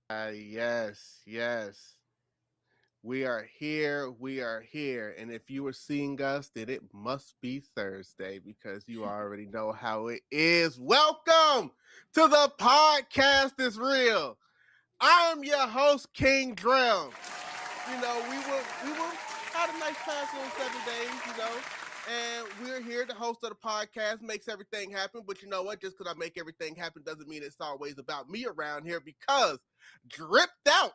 Yes, yes. We are here. We are here. And if you were seeing us, then it must be Thursday because you already know how it is. Welcome to the podcast is real. I am your host, King Drell. We will had a nice past on 7 days, and we're here. The host of the podcast makes everything happen. But you know what? Just because I make everything happen doesn't mean it's always about me around here because dripped out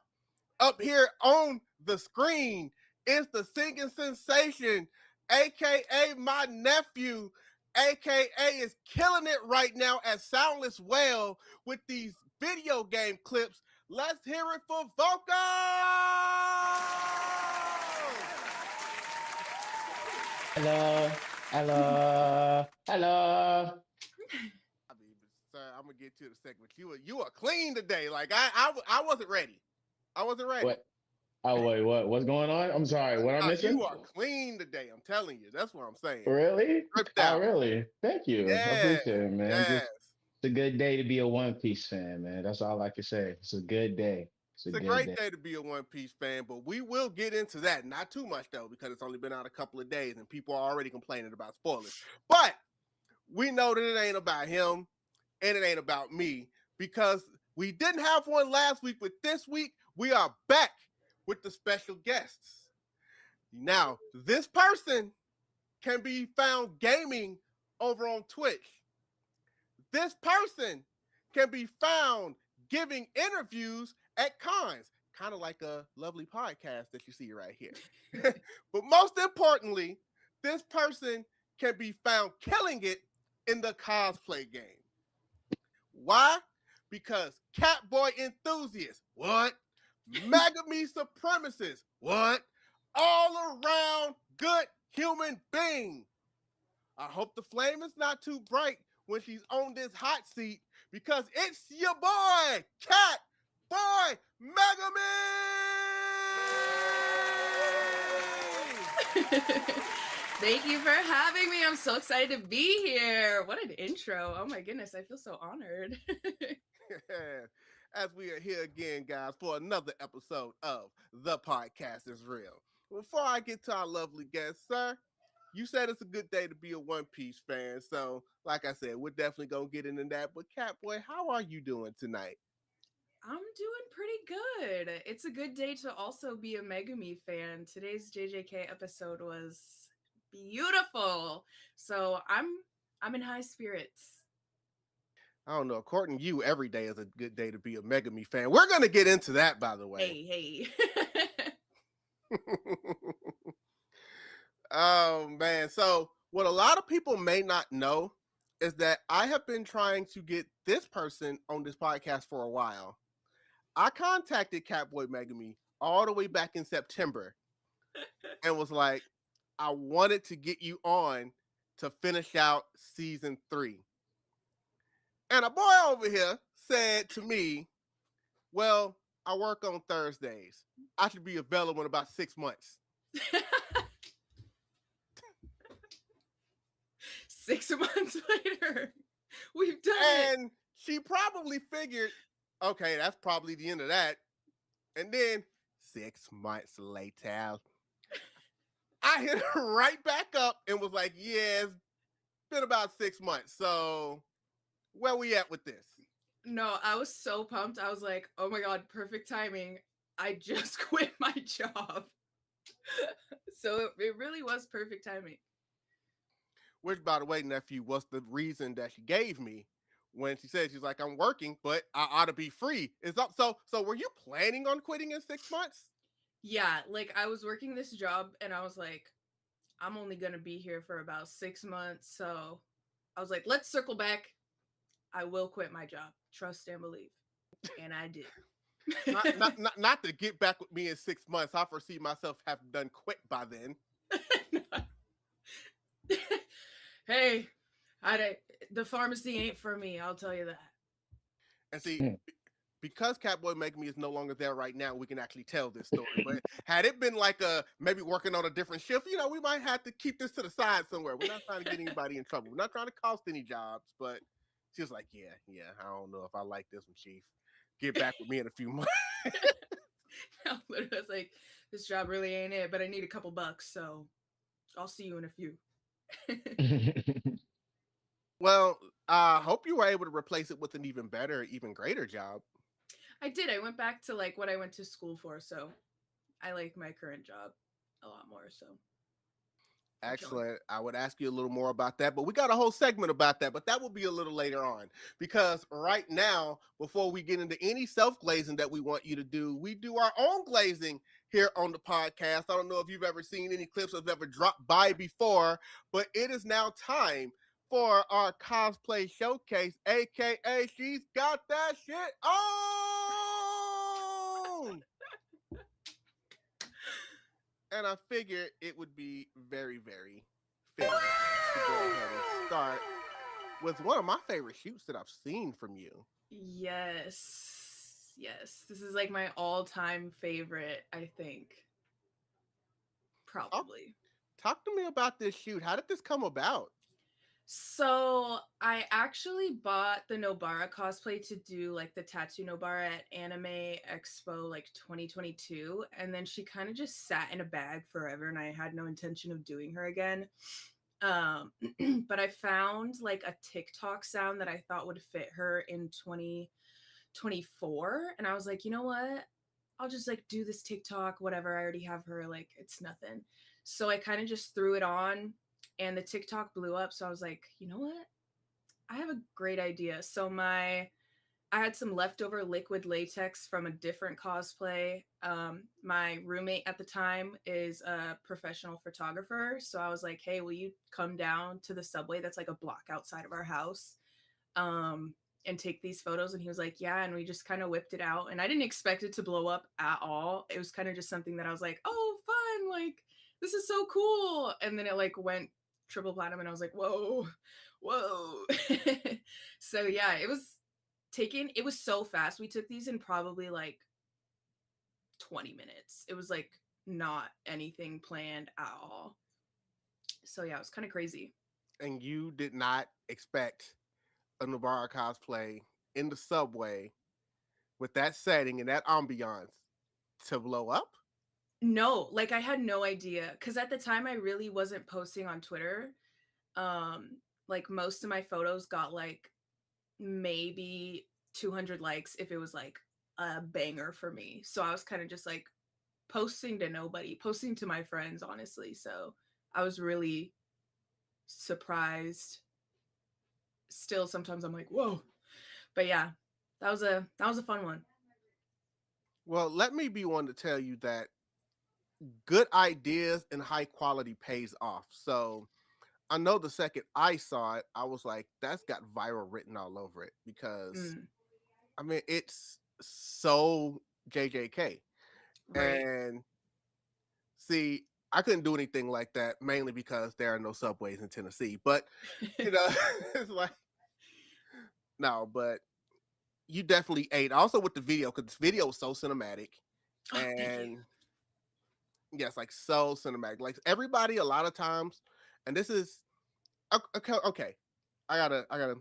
up here on the screen is the singing sensation, aka my nephew, aka is killing it right now at Soundless Whale with these video game clips. Let's hear it for Vocal! Hello, hello, hello. I mean, sir, I'm gonna get to the segment. You are clean today. Like I wasn't ready. I wasn't ready. What? Oh wait, what? What's going on? I'm sorry. What I'm You missing? are clean today. I'm telling you. That's what I'm saying. Really? Ripped Oh, out. really? Thank you. I Yeah. appreciate it, man. Yes. Just it's a good day to be a One Piece fan, man. That's all I can say. It's a good day. It's a It's a good great day. day to be a One Piece fan, but we will get into that. Not too much though, because it's only been out a couple of days and people are already complaining about spoilers. But we know that it ain't about him and it ain't about me because we didn't have one last week, but this week we are back with the special guests. Now, this person can be found gaming over on Twitch. This person can be found giving interviews at cons, kind of like a lovely podcast that you see right here. But most importantly, this person can be found killing it in the cosplay game. Why? Because Catboy enthusiast, what? Megumi supremacist, what? All around good human being. I hope the flame is not too bright when she's on this hot seat because it's your boy, Catboy Megumi! Thank you for having me. I'm so excited to be here. What an intro. Oh my goodness, I feel so honored. As we are here again, guys, for another episode of The Podcast is Real. Before I get to our lovely guest, sir, you said it's a good day to be a One Piece fan. So, like I said, we're definitely going to get into that. But, Catboy, how are you doing tonight? I'm doing pretty good. It's a good day to also be a Megumi fan. Today's JJK episode was beautiful. So I'm in high spirits. I don't know. According to you, every day is a good day to be a Megami fan. We're going to get into that, by the way. Hey. Oh, man. So, what a lot of people may not know is that I have been trying to get this person on this podcast for a while. I contacted Catboy Megumi all the way back in September and was like, I wanted to get you on to finish out season 3. And a boy over here said to me, well, I work on Thursdays. I should be available in about 6 months. 6 months later, we've done it. And she probably figured, okay, that's probably the end of that. And then 6 months later, I hit her right back up and was like, yeah, it's been about 6 months. So where we at with this? No, I was so pumped. I was like, oh my God, perfect timing. I just quit my job. So it really was perfect timing. Which, by the way, nephew, was the reason that she gave me when she said, she's like, I'm working, but I ought to be free. It's up. So were you planning on quitting in 6 months? Yeah, like I was working this job and I was like, I'm only going to be here for about 6 months. So I was like, let's circle back. I will quit my job. Trust and believe. And I did. not to get back with me in 6 months. I foresee myself having done quit by then. Hey, the pharmacy ain't for me. I'll tell you that. And see, because Catboy Megumi is no longer there right now, we can actually tell this story. But had it been like maybe working on a different shift, we might have to keep this to the side somewhere. We're not trying to get anybody in trouble. We're not trying to cost any jobs. But she was like, yeah, I don't know if I like this one, Chief. Get back with me in a few months. I literally was like, this job really ain't it, but I need a couple bucks, so I'll see you in a few. Well, I hope you were able to replace it with an even better, even greater job. I did. I went back to like what I went to school for, so I like my current job a lot more. So I'm chilling. Excellent. I would ask you a little more about that, but we got a whole segment about that, but that will be a little later on. Because right now, before we get into any self-glazing that we want you to do, we do our own glazing here on the podcast. I don't know if you've ever seen any clips of ever dropped by before, but it is now time for our cosplay showcase, aka she's got that shit on. And I figured it would be very, very fitting to go ahead and start with one of my favorite shoots that I've seen from you. Yes. Yes. This is like my all-time favorite, I think. Talk, Probably. talk to me about this shoot. How did this come about? So I actually bought the Nobara cosplay to do like the tattoo Nobara at Anime Expo like 2022, and then she kind of just sat in a bag forever, and I had no intention of doing her again. But I found like a TikTok sound that I thought would fit her in 2024, and I was like, you know what? I'll just like do this TikTok, whatever. I already have her, like it's nothing. So I kind of just threw it on and the TikTok blew up. So I was like, you know what? I have a great idea. So I had some leftover liquid latex from a different cosplay. My roommate at the time is a professional photographer. So I was like, hey, will you come down to the subway that's like a block outside of our house? And take these photos. And he was like, yeah. And we just kind of whipped it out. And I didn't expect it to blow up at all. It was kind of just something that I was like, oh, fun. Like, this is so cool. And then it like went triple platinum. And I was like, whoa, whoa. So yeah, it was so fast. We took these in probably like 20 minutes. It was like not anything planned at all. So yeah, it was kind of crazy. And you did not expect a Nobara cosplay in the subway with that setting and that ambiance to blow up? No, like I had no idea because at the time I really wasn't posting on Twitter. Like most of my photos got like maybe 200 likes if it was like a banger for me. So I was kind of just like posting to nobody, posting to my friends, honestly. So I was really surprised. Still, sometimes I'm like, whoa. But yeah, that was a fun one. Well, let me be one to tell you that good ideas and high quality pays off. So I know the second I saw it, I was like, that's got viral written all over it because Mm, I mean, it's so JJK. right. And see, I couldn't do anything like that mainly because there are no subways in Tennessee. But, you know, it's like, no, but you definitely ate. Also with the video, because this video was so cinematic. Oh, thank you. And yes, like so cinematic. Like everybody, a lot of times, and this is okay. Okay, I gotta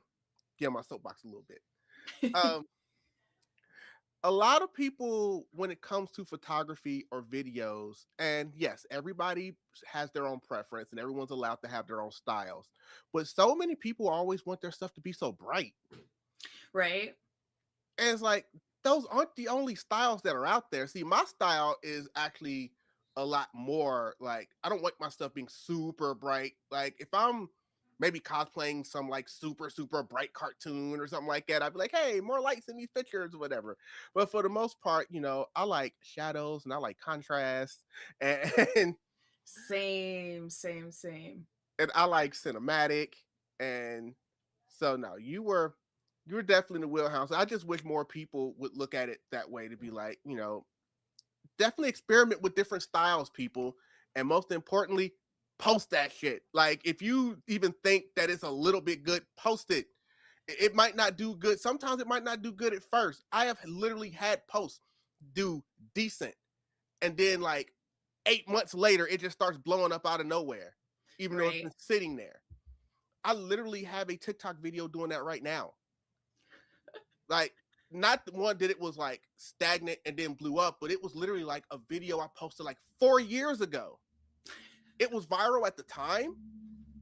get on my soapbox a little bit. Um, a lot of people, when it comes to photography or videos, and yes, everybody has their own preference, and everyone's allowed to have their own styles. But so many people always want their stuff to be so bright, Right. and it's like those aren't the only styles that are out there. See, my style is actually a lot more like I don't like my stuff being super bright. Like if I'm maybe cosplaying some like super bright cartoon or something like that, I'd be like, hey, more lights in these pictures or whatever. But for the most part, you know, I like shadows and I like contrast and Same, same, same. and I like cinematic. And so no, you were definitely in the wheelhouse. I just wish more people would look at it that way to be like, you know, definitely experiment with different styles, people. And most importantly, post that shit. Like if you even think that it's a little bit good, post it. It might not do good. Sometimes it might not do good at first. I have literally had posts do decent. And then like 8 months later, it just starts blowing up out of nowhere, even though it's Right. been sitting there. I literally have a TikTok video doing that right now. Like not the one that it was like stagnant and then blew up, but it was literally like a video I posted like 4 years ago. It was viral at the time,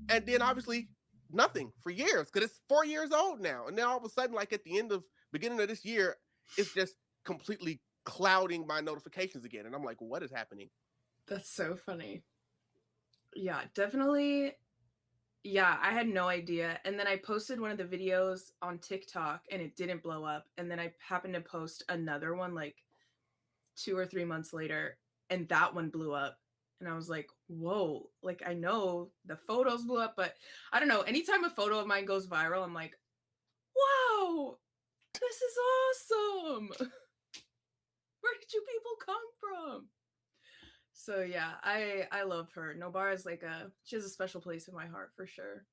and then obviously nothing for years because it's 4 years old now. And then all of a sudden, like at the beginning of this year, it's just completely clouding my notifications again. And I'm like, what is happening? That's so funny. Yeah, definitely. Yeah, I had no idea. And then I posted one of the videos on TikTok and it didn't blow up. And then I happened to post another one like 2 or 3 months later, and that one blew up. And I was like, whoa, like I know the photos blew up, but I don't know. Anytime a photo of mine goes viral, I'm like, wow, this is awesome. Where did you people come from? So yeah, I love her. Nobara's like she has a special place in my heart for sure.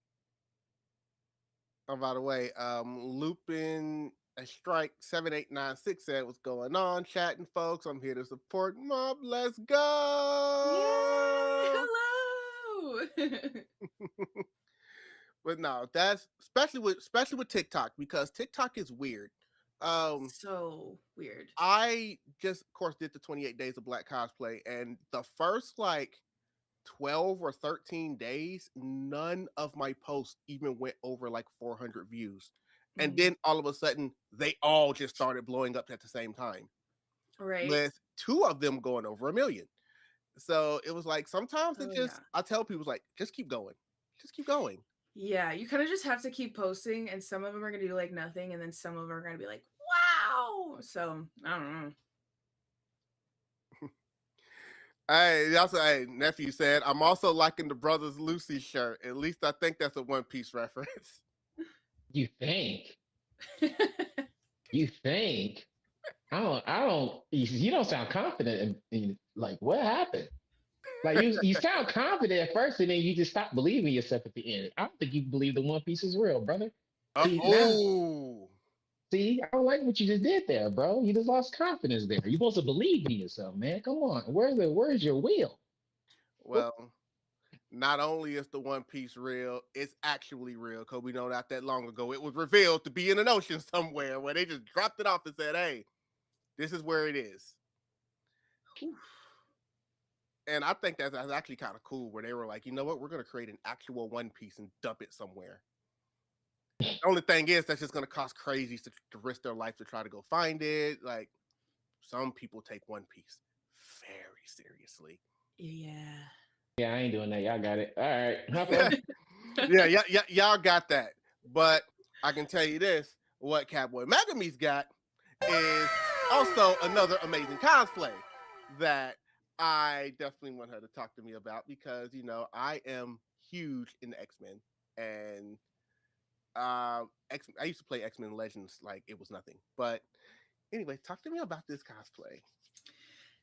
Oh, by the way, Lupin a Strike 7896 said what's going on, chatting folks. I'm here to support Mob. Let's go. Yay! Hello. But no, that's especially with TikTok, because TikTok is weird. So weird. I just of course did the 28 days of Black cosplay, and the first like 12 or 13 days, none of my posts even went over like 400 views. And then all of a sudden, they all just started blowing up at the same time. Right. With 2 of them going over 1 million. So it was like sometimes I tell people like, just keep going. Just keep going. Yeah, you kind of just have to keep posting, and some of them are gonna do like nothing, and then some of them are gonna be like, wow. So I don't know. Hey, nephew said, I'm also liking the Brothers Lucy shirt. At least I think that's a One Piece reference. You think? You think? I don't. You don't sound confident. Like, what happened? Like you sound confident at first, and then you just stop believing yourself at the end. I don't think you believe the One Piece is real, brother. See, I don't like what you just did there, bro. You just lost confidence there. You're supposed to believe in yourself, man. Come on. Where's your will? Well, not only is the One Piece real, it's actually real, because we know not that long ago it was revealed to be in an ocean somewhere where they just dropped it off and said, hey, this is where it is. And I think that's actually kind of cool, where they were like, you know what, we're going to create an actual One Piece and dump it somewhere. The only thing is that's just going to cost crazies to risk their life to try to go find it. Like, some people take One Piece very seriously. Yeah, I ain't doing that. Y'all got it. All right. Yeah, y'all got that. But I can tell you this, what Catboymegumi's got is also another amazing cosplay that I definitely want her to talk to me about, because, you know, I am huge into X-Men, and I used to play X-Men Legends like it was nothing. But anyway, talk to me about this cosplay.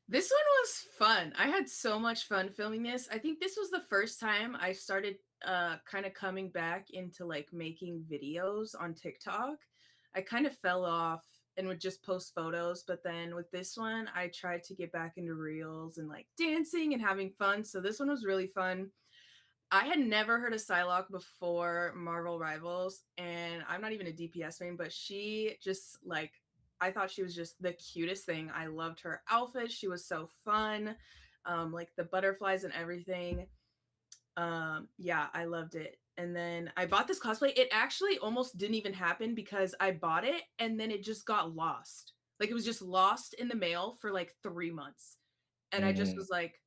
This one was fun. I had so much fun filming this. I think this was the first time I started kind of coming back into like making videos on TikTok. I kind of fell off and would just post photos, but then with this one, I tried to get back into reels and like dancing and having fun. So this one was really fun. I had never heard of Psylocke before Marvel Rivals, and I'm not even a DPS main, but she just like, I thought she was just the cutest thing. I loved her outfit. She was so fun. Like the butterflies and everything. Yeah, I loved it. And then I bought this cosplay. It actually almost didn't even happen, because I bought it and then it just got lost. Like it was just lost in the mail for like 3 months. And I just was like,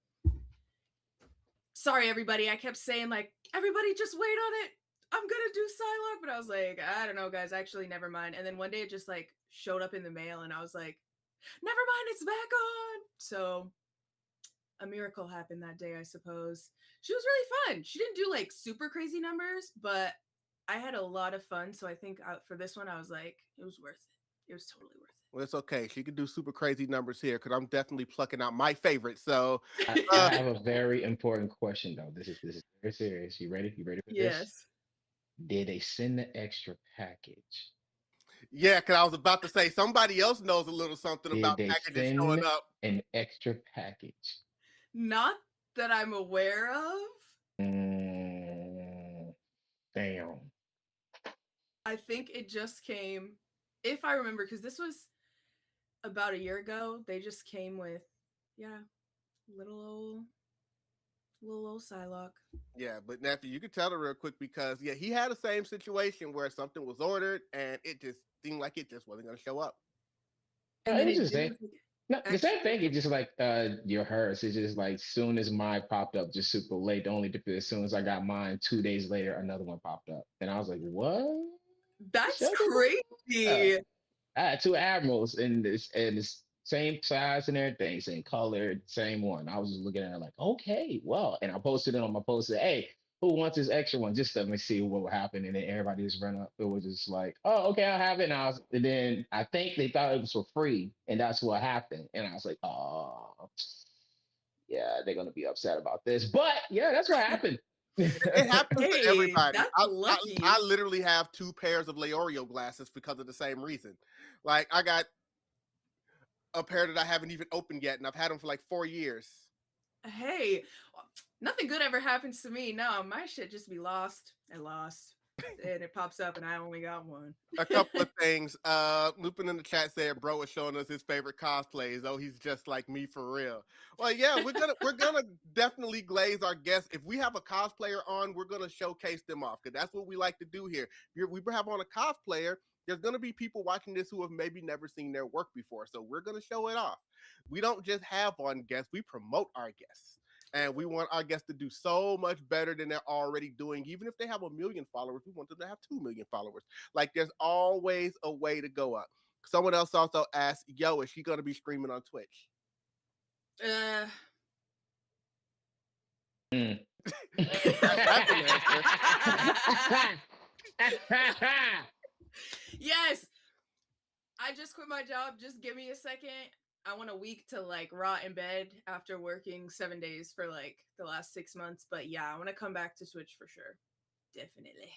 sorry, everybody. I kept saying like, everybody just wait on it. I'm going to do Psylocke. But I was like, I don't know, guys. Actually, never mind. And then one day it just like showed up in the mail and I was like, never mind, it's back on. So a miracle happened that day, I suppose. She was really fun. She didn't do like super crazy numbers, but I had a lot of fun. So I think for this one, I was like, it was worth it. It was totally worth it. Well, it's okay. She could do super crazy numbers here, because I'm definitely plucking out my favorite. So I have a very important question though. This is very serious. You ready? You ready for this? Yes. Did they send the extra package? Yeah, because I was about to say somebody else knows a little something about packages showing up. An extra package? Not that I'm aware of. Damn. I think it just came if I remember, because this was about a year ago, they just came with, yeah, little old Psylocke. Yeah, but nephew, you could tell it real quick because yeah, he had the same situation where something was ordered and it just seemed like it just wasn't gonna show up. And It then was it just did that. with, like, No, the same extra. thing. It's just like your hers. It's just like soon as mine popped up, just super late. The only difference, as soon as I got mine, 2 days later, another one popped up, and I was like, "What? That's Shut up!" crazy. I had two admirals in this and it's same size and everything, same color, same one. I was just looking at it like, okay, well, and I posted it on my post. Said, hey, who wants this extra one? Just let me see what will happen. And then everybody just ran up. It was just like, oh, okay, I'll have it. And then I think they thought it was for free, and that's what happened. And I was like, oh, yeah, they're gonna be upset about this. But yeah, that's what happened. It happens to Hey, everybody. that's lucky. I literally have 2 pairs of Leorio glasses because of the same reason. Like I got a pair that I haven't even opened yet, and I've had them for like 4 years. Hey, nothing good ever happens to me. No, my shit just be lost and lost. And it pops up and I only got one. A couple of things. Lupin in the chat said bro is showing us his favorite cosplays. Oh, he's just like me for real. Well, yeah, we're gonna definitely glaze our guests. If we have a cosplayer on, we're gonna showcase them off because that's what we like to do here. If we have on a cosplayer, there's gonna be people watching this who have maybe never seen their work before. So we're gonna show it off. We don't just have on guests, we promote our guests. And we want our guests to do so much better than they're already doing. Even if they have 1 million followers, we want them to have 2 million followers. Like there's always a way to go up. Someone else also asked, yo, is she going to be streaming on Twitch? Mm. That's an answer. Yes. I just quit my job. Just give me a second. I want a week to like rot in bed after working 7 days for like the last 6 months. But yeah, I want to come back to Twitch for sure. Definitely.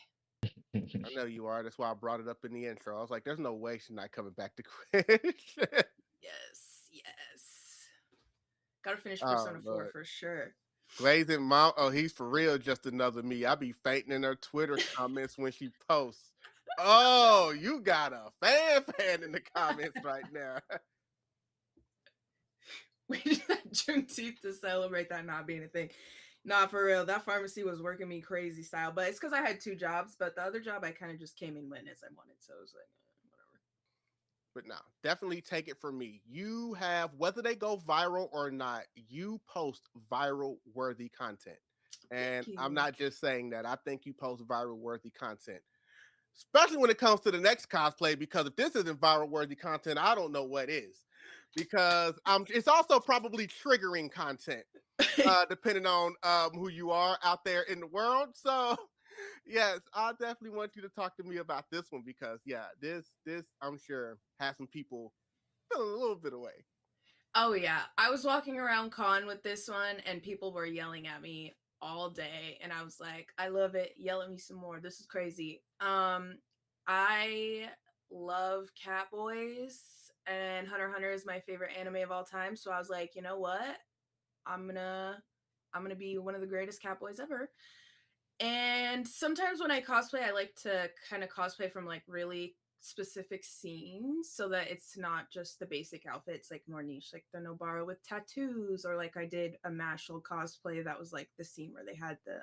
I know you are. That's why I brought it up in the intro. I was like, there's no way she's not coming back to Twitch. Yes. Gotta finish Persona 4 for sure. Glazing Mount. Oh, he's for real. Just another me. I be fainting in her Twitter comments when she posts. Oh, you got a fan in the comments right now. We just had Juneteenth to celebrate that not being a thing. Nah, for real. That pharmacy was working me crazy style. But it's because I had 2 jobs. But the other job, I kind of just came in when as I wanted. So it was like, whatever. But no, definitely take it from me. You have, whether they go viral or not, you post viral worthy content. And I'm not just saying that. I think you post viral worthy content. Especially when it comes to the next cosplay, because if this isn't viral worthy content, I don't know what is. Because it's also probably triggering content, depending on who you are out there in the world. So, yes, I definitely want you to talk to me about this one because, yeah, this I'm sure has some people feeling a little bit away. Oh yeah, I was walking around con with this one, and people were yelling at me all day, and I was like, I love it. Yell at me some more. This is crazy. I love Catboys, and Hunter x Hunter is my favorite anime of all time. So I was like, you know what? I'm gonna be one of the greatest Catboys ever. And sometimes when I cosplay, I like to kind of cosplay from like really specific scenes so that it's not just the basic outfit. It's like more niche, like the Nobara with tattoos, or like I did a Mashal cosplay that was like the scene where they had the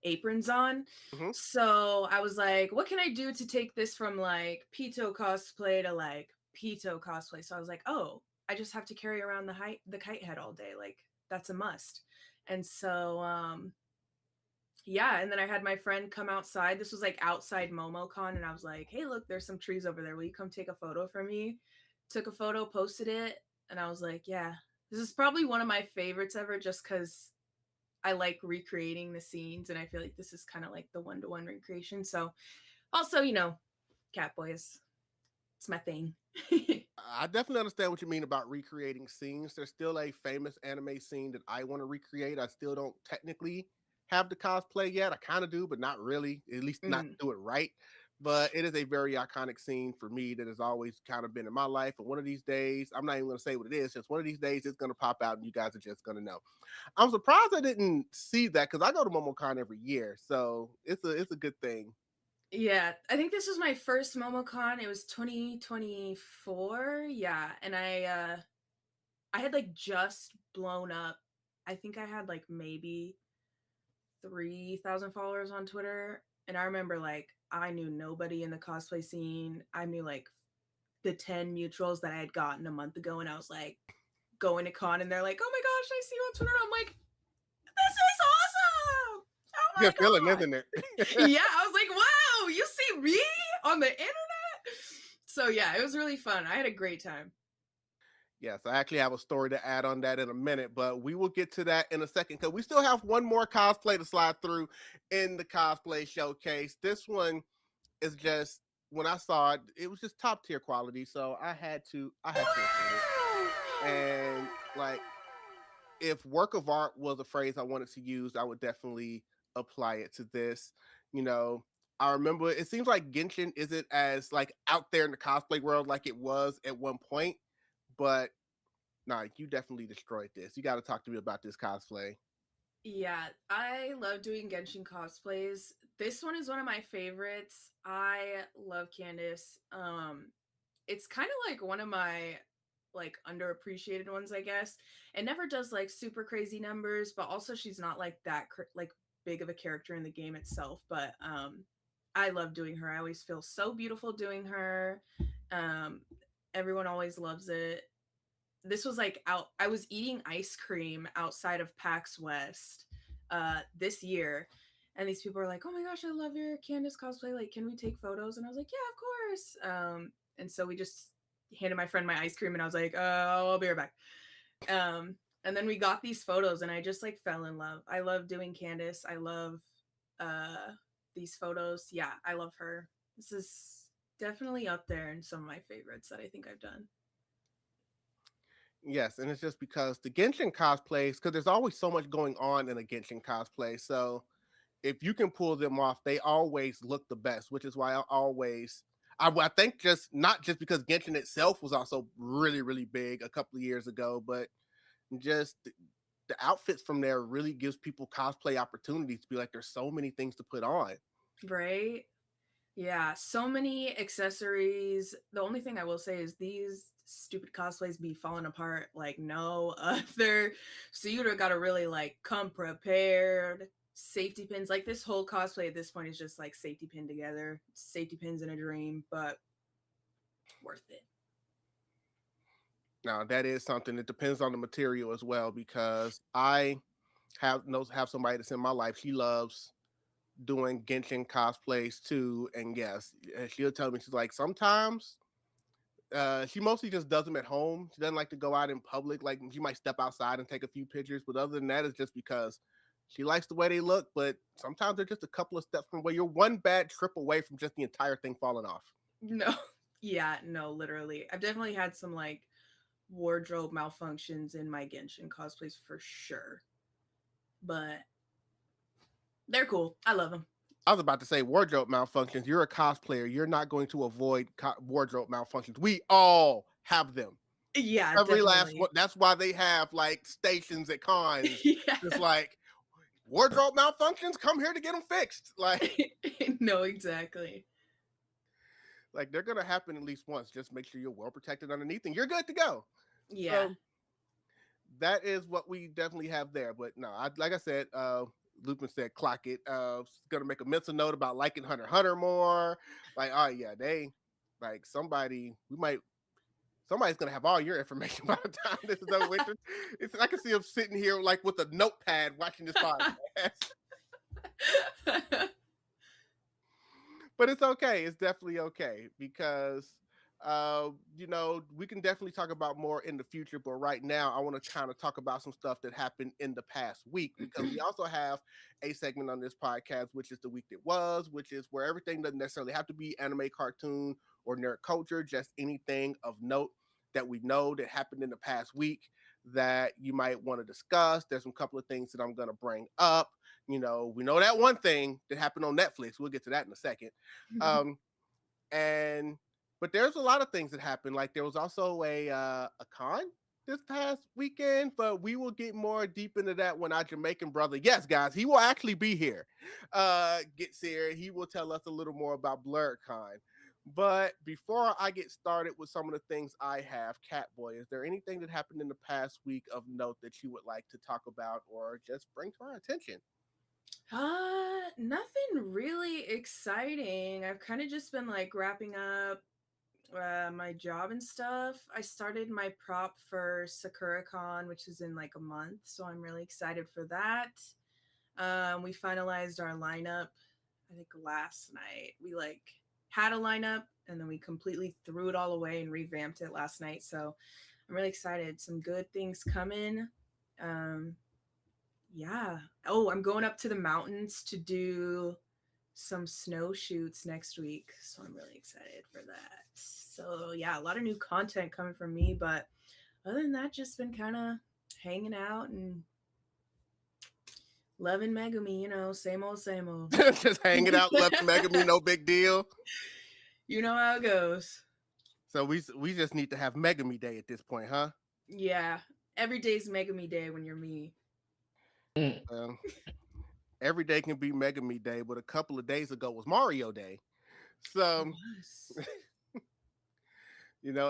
aprons on. Mm-hmm. So I was like, what can I do to take this from like Pito cosplay to like Pito cosplay? So I was like, oh, I just have to carry around the kite head all day. Like that's a must. And so yeah, and then I had my friend come outside. This was like outside MomoCon, and I was like, hey, look, there's some trees over there. Will you come take a photo for me? Took a photo, posted it, and I was like, yeah, this is probably one of my favorites ever just because I like recreating the scenes, and I feel like this is kind of like the one-to-one recreation. So also, you know, Catboys, it's my thing. I definitely understand what you mean about recreating scenes. There's still a famous anime scene that I want to recreate. I still don't technically have the cosplay yet. I kind of do, but not really, at least not do it right. But it is a very iconic scene for me that has always kind of been in my life. And one of these days, I'm not even going to say what it is. Just one of these days, it's going to pop out and you guys are just going to know. I'm surprised I didn't see that because I go to MomoCon every year. So it's a good thing. Yeah, I think this was my first MomoCon. It was 2024. Yeah, and I had like just blown up. I think I had like maybe 3,000 followers on Twitter, and I remember like I knew nobody in the cosplay scene. I knew like the 10 mutuals that I had gotten a month ago, and I was like going to con, and they're like, "Oh my gosh, I see you on Twitter." I'm like, "This is awesome! Oh Good feeling, my god!" isn't it? Yeah, I was like, "Wow, you see me on the internet?" So yeah, it was really fun. I had a great time. Yes, I actually have a story to add on that in a minute, but we will get to that in a second because we still have one more cosplay to slide through in the cosplay showcase. This one is just when I saw it, it was just top tier quality, so I had to include it. And like, if work of art was a phrase I wanted to use, I would definitely apply it to this. You know, I remember it seems like Genshin isn't as like out there in the cosplay world like it was at one point, but nah, you definitely destroyed this. You got to talk to me about this cosplay. Yeah, I love doing Genshin cosplays. This one is one of my favorites. I love Candace. It's kind of like one of my like underappreciated ones, I guess. It never does like super crazy numbers, but also she's not like that like big of a character in the game itself, but I love doing her. I always feel so beautiful doing her. Um everyone always loves it. This was like out I was eating ice cream outside of PAX West this year, and these people were like, "Oh my gosh, I love your Candace cosplay, like can we take photos?" And I was like, "Yeah, of course." And so we just handed my friend my ice cream, and I was like, I'll be right back." And then we got these photos, and I just like fell in love. I love doing Candace. I love uh these photos. Yeah, I love her. This is definitely up there in some of my favorites that I think I've done. Yes, and it's just because the Genshin cosplays, because there's always so much going on in a Genshin cosplay. So if you can pull them off, they always look the best, which is why I think just not just because Genshin itself was also really, really big a couple of years ago, but just the outfits from there really gives people cosplay opportunities to be like, there's so many things to put on. Right? Yeah, so many accessories. The only thing I will say is these stupid cosplays be falling apart like no other. So you got to really like come prepared. Safety pins, like this whole cosplay at this point is just like safety pin together, safety pins in a dream, but worth it. Now that is something that depends on the material as well, because I have somebody that's in my life. She loves doing Genshin cosplays too, and yes, she'll tell me, she's like, sometimes she mostly just does them at home. She doesn't like to go out in public. Like she might step outside and take a few pictures, but other than that, it's just because she likes the way they look. But sometimes they're just a couple of steps from where you're one bad trip away from just the entire thing falling off. No, yeah, no, literally. I've definitely had some like wardrobe malfunctions in my Genshin cosplays for sure, but they're cool. I love them. I was about to say wardrobe malfunctions. You're a cosplayer. You're not going to avoid wardrobe malfunctions. We all have them. Yeah, Every last definitely. one. That's why they have like stations at cons. Yeah. It's like wardrobe malfunctions. Come here to get them fixed. No, exactly. Like they're gonna happen at least once. Just make sure you're well protected underneath, and you're good to go. Yeah. So that is what we definitely have there. But no, like I said, Lupin said, clock it. Gonna make a mental note about liking Hunter x Hunter more. Like, oh yeah, they like somebody's gonna have all your information by the time this is over with. I can see him sitting here like with a notepad watching this podcast. But it's okay. It's definitely okay because we can definitely talk about more in the future. But right now, I want to kind of talk about some stuff that happened in the past week, because we also have a segment on this podcast, which is the week that was, which is where everything doesn't necessarily have to be anime, cartoon, or nerd culture, just anything of note that we know that happened in the past week that you might want to discuss. There's some couple of things that I'm going to bring up. We know that one thing that happened on Netflix. We'll get to that in a second. Um, and but there's a lot of things that happened. Like there was also a con. this past weekend, but we will get more deep into that when our Jamaican brother, yes, guys, he will actually be here. Gets here. He will tell us a little more about Blerdcon. But before I get started with some of the things I have, Catboy, is there anything that happened in the past week of note that you would like to talk about or just bring to our attention? Nothing really exciting. I've kind of just been like wrapping up my job and stuff. I started my prop for SakuraCon, which is in like a month, so I'm really excited for that. We finalized our lineup, I think last night. We like had a lineup and then we completely threw it all away and revamped it last night. So I'm really excited. Some good things coming. Um, yeah. Oh, I'm going up to the mountains to do some snow shoots next week. So I'm really excited for that. So yeah, a lot of new content coming from me, but other than that, just been kind of hanging out and loving Megumi, same old, same old. Just hanging out, loving Megumi, no big deal. You know how it goes. So we just need to have Megumi Day at this point, huh? Yeah. Every day's Megumi Day when you're me. Every day can be Megumi Day, but a couple of days ago was Mario Day. So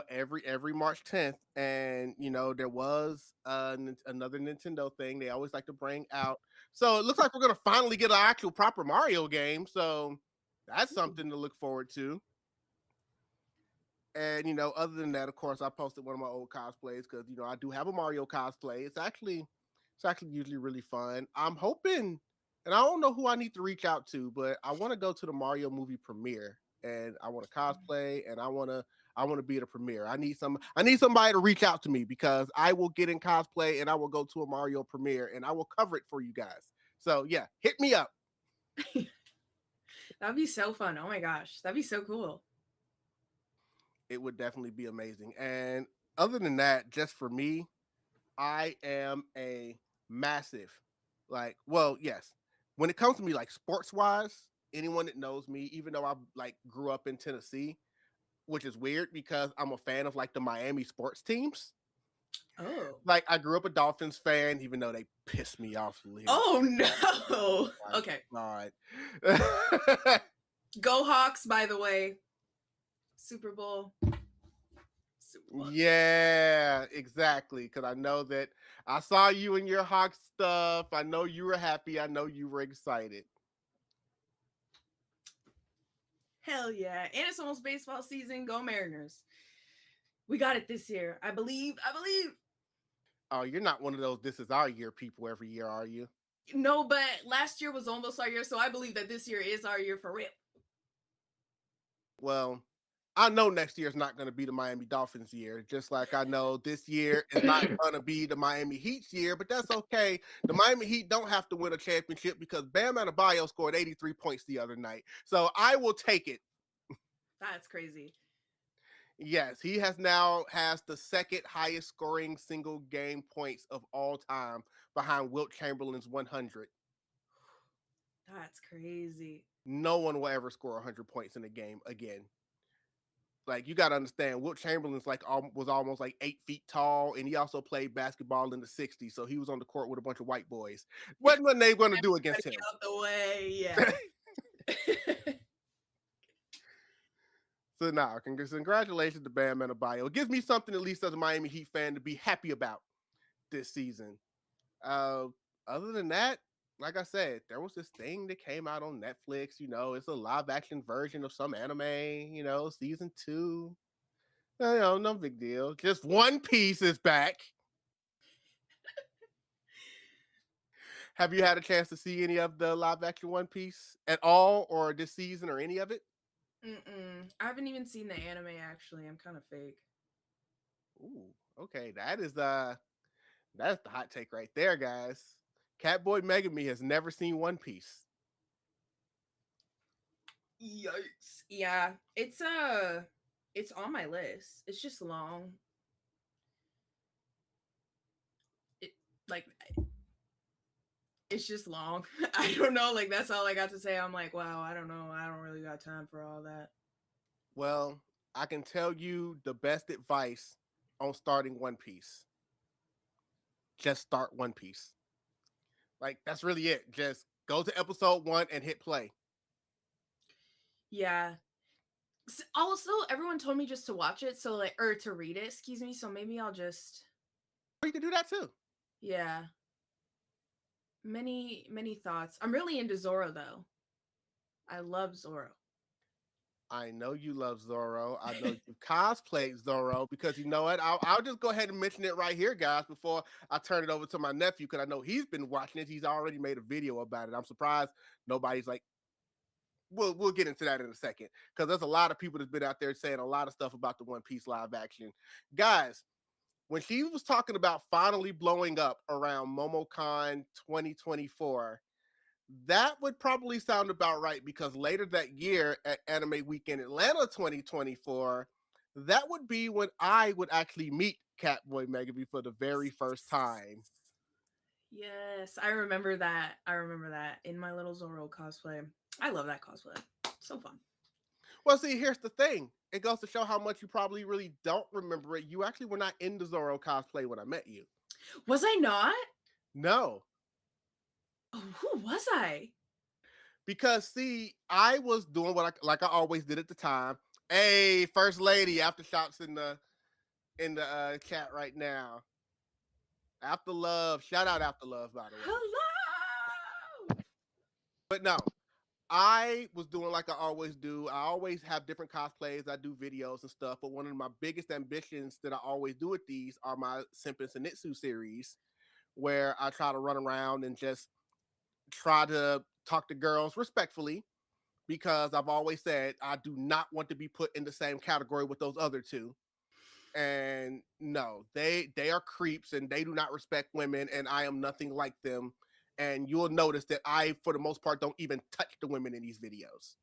every March 10th, and there was another Nintendo thing they always like to bring out. So it looks like we're gonna finally get an actual proper Mario game. So that's something to look forward to. And other than that, of course, I posted one of my old cosplays because I do have a Mario cosplay. It's actually usually really fun. I'm hoping, and I don't know who I need to reach out to, but I want to go to the Mario movie premiere, and I want to cosplay, and I want to be at a premiere. I need somebody to reach out to me because I will get in cosplay and I will go to a Mario premiere and I will cover it for you guys. So yeah, hit me up. That'd be so fun. Oh my gosh, that'd be so cool. It would definitely be amazing. And other than that, just for me, I am a massive, yes. When it comes to me, like sports wise, anyone that knows me, even though I grew up in Tennessee, which is weird because I'm a fan of like the Miami sports teams. Oh. Like I grew up a Dolphins fan, even though they piss me off. Oh no. Okay. God. Go Hawks, by the way. Super Bowl. Yeah, exactly. Because I know that I saw you in your Hawks stuff. I know you were happy. I know you were excited. Hell yeah. And it's almost baseball season. Go Mariners. We got it this year. I believe. Oh, you're not one of those "this is our year" people every year, are you? No, but last year was almost our year, so I believe that this year is our year for real. Well, I know next year is not going to be the Miami Dolphins year, just like I know this year is not going to be the Miami Heat's year, but that's okay. The Miami Heat don't have to win a championship because Bam Adebayo scored 83 points the other night. So I will take it. That's crazy. Yes, he has the second highest scoring single game points of all time behind Wilt Chamberlain's 100. That's crazy. No one will ever score 100 points in a game again. Like, you got to understand, Wilt Chamberlain's was almost like 8 feet tall, and he also played basketball in the 60s, so he was on the court with a bunch of white boys. What were they going to do against him? Out the way, yeah. So now, congratulations to Bam Adebayo. It gives me something, at least as a Miami Heat fan, to be happy about this season. Other than that, like I said, there was this thing that came out on Netflix. It's a live action version of some anime. Season 2. No big deal. Just One Piece is back. Have you had a chance to see any of the live action One Piece at all, or this season, or any of it? I haven't even seen the anime, actually. I'm kind of fake. Ooh, okay. That's the hot take right there, guys. Catboymegumi has never seen One Piece. Yikes. Yeah, it's on my list. It's just long. It's just long. I don't know. Like, that's all I got to say. I'm like, wow, I don't know. I don't really got time for all that. Well, I can tell you the best advice on starting One Piece. just start One Piece. Like that's really it. Just go to episode 1 and hit play. Yeah. Also, everyone told me just to watch it, so like, or to read it, excuse me. So maybe I'll just, Or you can do that too. yeah. Many thoughts. I'm really into Zoro though. I love Zoro. I know you love Zoro. I know you cosplayed Zoro because you know what? I'll just go ahead and mention it right here, guys, before I turn it over to my nephew because I know he's been watching it. He's already made a video about it. I'm surprised nobody's like, we'll get into that in a second because there's a lot of people that's been out there saying a lot of stuff about the One Piece live action. Guys, when she was talking about finally blowing up around MomoCon 2024, that would probably sound about right because later that year at Anime Weekend Atlanta 2024, that would be when I would actually meet Catboymegumi for the very first time. Yes, I remember that. I remember that in my little Zoro cosplay. I love that cosplay. So fun. Well, see, here's the thing. It goes to show how much you probably really don't remember it. You actually were not in the Zoro cosplay when I met you. Was I not? No. Oh, who was I? Because see, I was doing what I always did at the time. Hey, First Lady, Aftershocks in the chat right now. After Love, shout out After Love, by the way. Hello. But no, I was doing like I always do. I always have different cosplays. I do videos and stuff. But one of my biggest ambitions that I always do with these are my Simp and Zenitsu series, where I try to run around and just try to talk to girls respectfully because I've always said I do not want to be put in the same category with those other two. And no, they are creeps and they do not respect women, and I am nothing like them. And you'll notice that I, for the most part, don't even touch the women in these videos.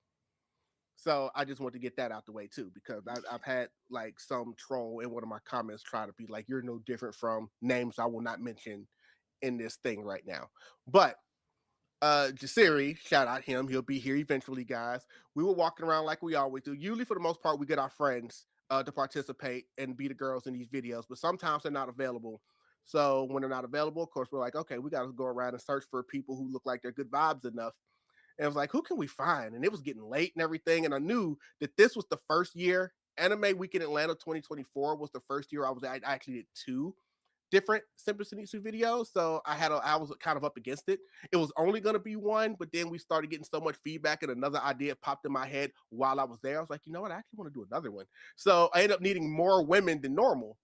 So I just want to get that out the way too, because I've had like some troll in one of my comments try to be like, "You're no different from names I will not mention in this thing right now." But Jasiri, shout out him. He'll be here eventually, guys. We were walking around like we always do. Usually, for the most part, we get our friends to participate and be the girls in these videos, but sometimes they're not available. So when they're not available, of course, we're like, okay, we got to go around and search for people who look like they're good vibes enough. And it was like, who can we find? And it was getting late and everything. And I knew that this was the first year. Anime Weekend Atlanta 2024 was the first year I actually did 2 different Simp and Zenitsu videos. So I was kind of up against it. It was only going to be 1, but then we started getting so much feedback and another idea popped in my head while I was there. I was like, you know what? I actually want to do another one. So I ended up needing more women than normal.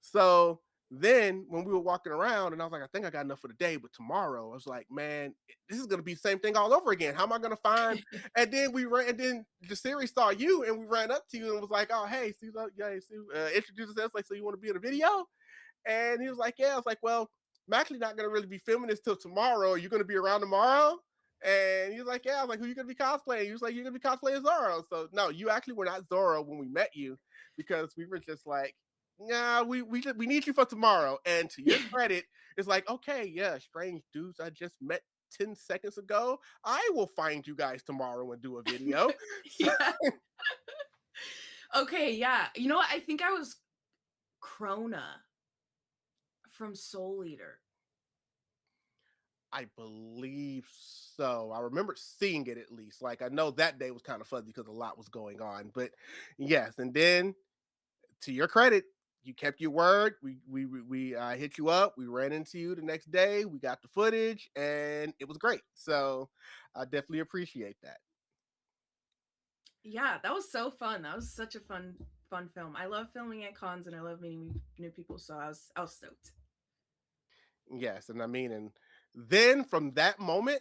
So then when we were walking around and I was like, I think I got enough for the day, but tomorrow I was like, man, this is going to be the same thing all over again. How am I going to find? And then and then the series saw you and we ran up to you and was like, oh, hey, Sue, introduce us. Like, so you want to be in a video? And he was like, yeah. I was like, well, I'm actually not going to really be filming this till tomorrow. Are you going to be around tomorrow? And he was like, yeah. I was like, who are you going to be cosplaying? He was like, you're going to be cosplaying Zoro. So no, you actually were not Zoro when we met you because we were just like, nah, we need you for tomorrow. And to your credit, it's like, okay, yeah, strange dudes I just met 10 seconds ago. I will find you guys tomorrow and do a video. Yeah. Okay, yeah. You know what? I think I was Krona from Soul Eater. I believe so. I remember seeing it at least. Like I know that day was kind of fuzzy because a lot was going on. But yes, and then to your credit, you kept your word. We hit you up. We ran into you the next day. We got the footage, and it was great. So I definitely appreciate that. Yeah, that was so fun. That was such a fun film. I love filming at cons and I love meeting new people. So I was stoked. Yes, and I mean, and then from that moment,